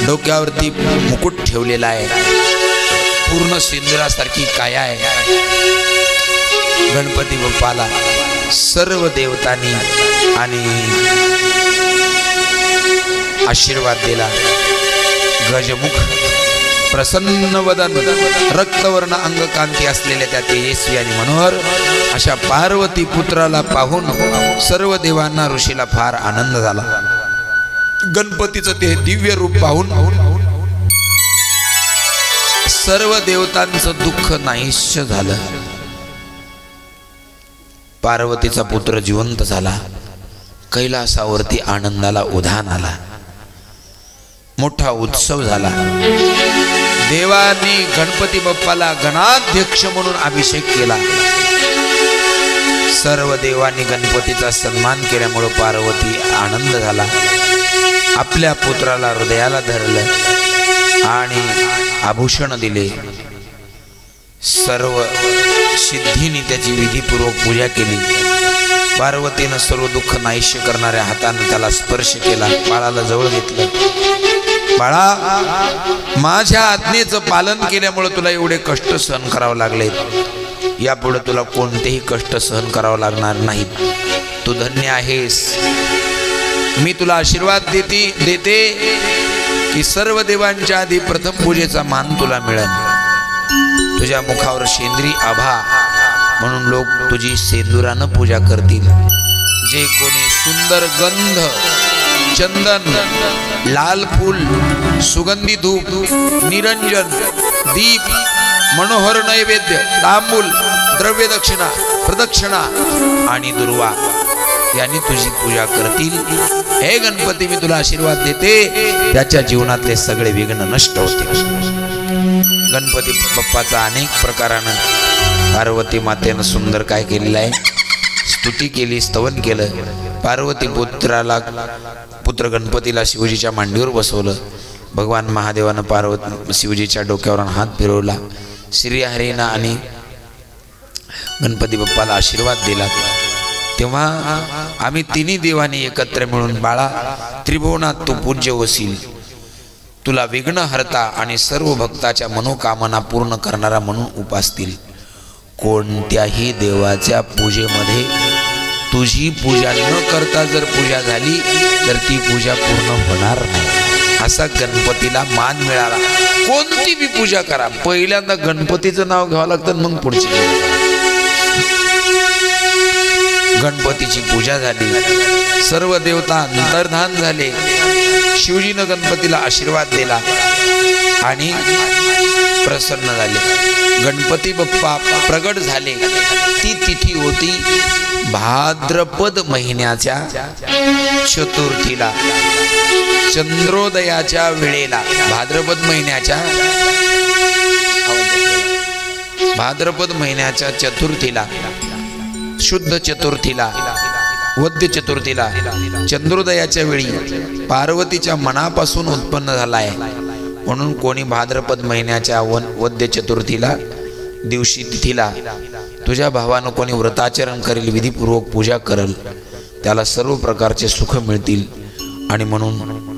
डोक्यावरती मुकुट ठेवलेला आहे, पूर्ण सिंदुरासारखी काया आहे. गणपती बाप्पाला सर्व देवतांनी आणि आशीर्वाद दिला. गजमुख, प्रसन्न वदन, रक्तवर्ण अंग, कांती असलेल्या त्या तेजस्वी आणि मनोहर अशा पार्वती पुत्राला पाहून सर्व देवांना, ऋषीला फार आनंद झाला. गणपतीचं ते दिव्य रूप पाहून सर्व देवतांचं दुःख नाहीश्य झालं. पार्वतीचा पुत्र जिवंत झाला. कैलासावरती आनंदाला उधाण आला, मोठा उत्सव झाला. देवांनी गणपती बाप्पाला गणाध्यक्ष म्हणून अभिषेक केला. सर्व देवांनी गणपतीचा सन्मान केल्यामुळे पार्वती आनंद झाला. आपल्या पुत्राला हृदयाला धरलं आणि आभूषण दिले. सर्व सिद्धीने त्याची विधीपूर्वक पूजा केली. पार्वतीनं सर्व दुःख नाहीश्य करणाऱ्या हाताने त्याला स्पर्श केला. बाळाला जवळ घेतलं. बाळा, माझ्या आज्ञेचं पालन केल्यामुळे तुला एवढे कष्ट सहन करावं लागले. यापुढे तुला कोणतेही कष्ट सहन करावं लागणार नाहीत. तू धन्य आहेस. मी तुला आशीर्वाद देते की सर्व देवांच्या आधी प्रथम पूजेचा मान तुला मिळेल. तुझ्या मुखावर शेंद्री आभा म्हणून लोक तुझी सेंदुरानं पूजा करतील. जे कोणी सुंदर गंध, चंदन, लाल फूल, सुगंधी धूप, निरंजन, दीप, मनोहर नैवेद्य, तांबूल, द्रव्य दक्षिणा, प्रदक्षिणा आणि दुर्वा यांनी तुझी पूजा करतील. हे गणपती, मी तुला आशीर्वाद देते, त्याच्या जीवनातले सगळे विघ्न नष्ट होतील. गणपती बाप्पाचा अनेक प्रकारानं पार्वती मातेनं सुंदर काय केलेलं आहे, स्तुती केली, स्तवन केलं. पार्वती पुत्र गणपतीला शिवजीच्या मांडीवर बसवलं. भगवान महादेवानं पार्वती शिवजीच्या डोक्यावरून हात फिरवला. श्रीहरीनं आणि गणपती बाप्पाला आशीर्वाद दिला. तेव्हा आम्ही तिन्ही देवांनी एकत्र मिळून बाळा त्रिभुवनात तू पूज्य होशील, तुला विघ्न हरता आणि सर्व भक्ताच्या मनोकामना पूर्ण करणारा म्हणून उपासतील. कोणत्याही देवाच्या पूजेमध्ये तुझी पूजा न करता जर पूजा झाली तर ती पूजा पूर्ण होणार नाही. असा गणपतीला मान मिळाला. कोणती बी पूजा करा, पहिल्यांदा गणपतीचं नाव घ्यावं लागतं, मग पुढची. गणपतीची पूजा झाली, सर्व देवता अंतर्धान झाले. शिवजीनं गणपतीला आशीर्वाद दिला आणि प्रसन्न झाले. गणपती बाप्पा प्रगट झाले. ती तिथी होती भाद्रपद महिन्याच्या चतुर्थीला, चंद्रोदयाच्या वेळेला. भाद्रपद महिन्याच्या चतुर्थीला, शुद्ध चतुर्थीला, वद्य चतुर्थीला, चंद्रोदयाच्या वेळी पार्वतीच्या मनापासून उत्पन्न झाला आहे. म्हणून कोणी भाद्रपद महिन्याच्या वद्य चतुर्थीला दिवशी तिथीला तुझ्या भावानं कोणी व्रताचरण करेल, विधीपूर्वक पूजा करेल, त्याला सर्व प्रकारचे सुख मिळतील. आणि म्हणून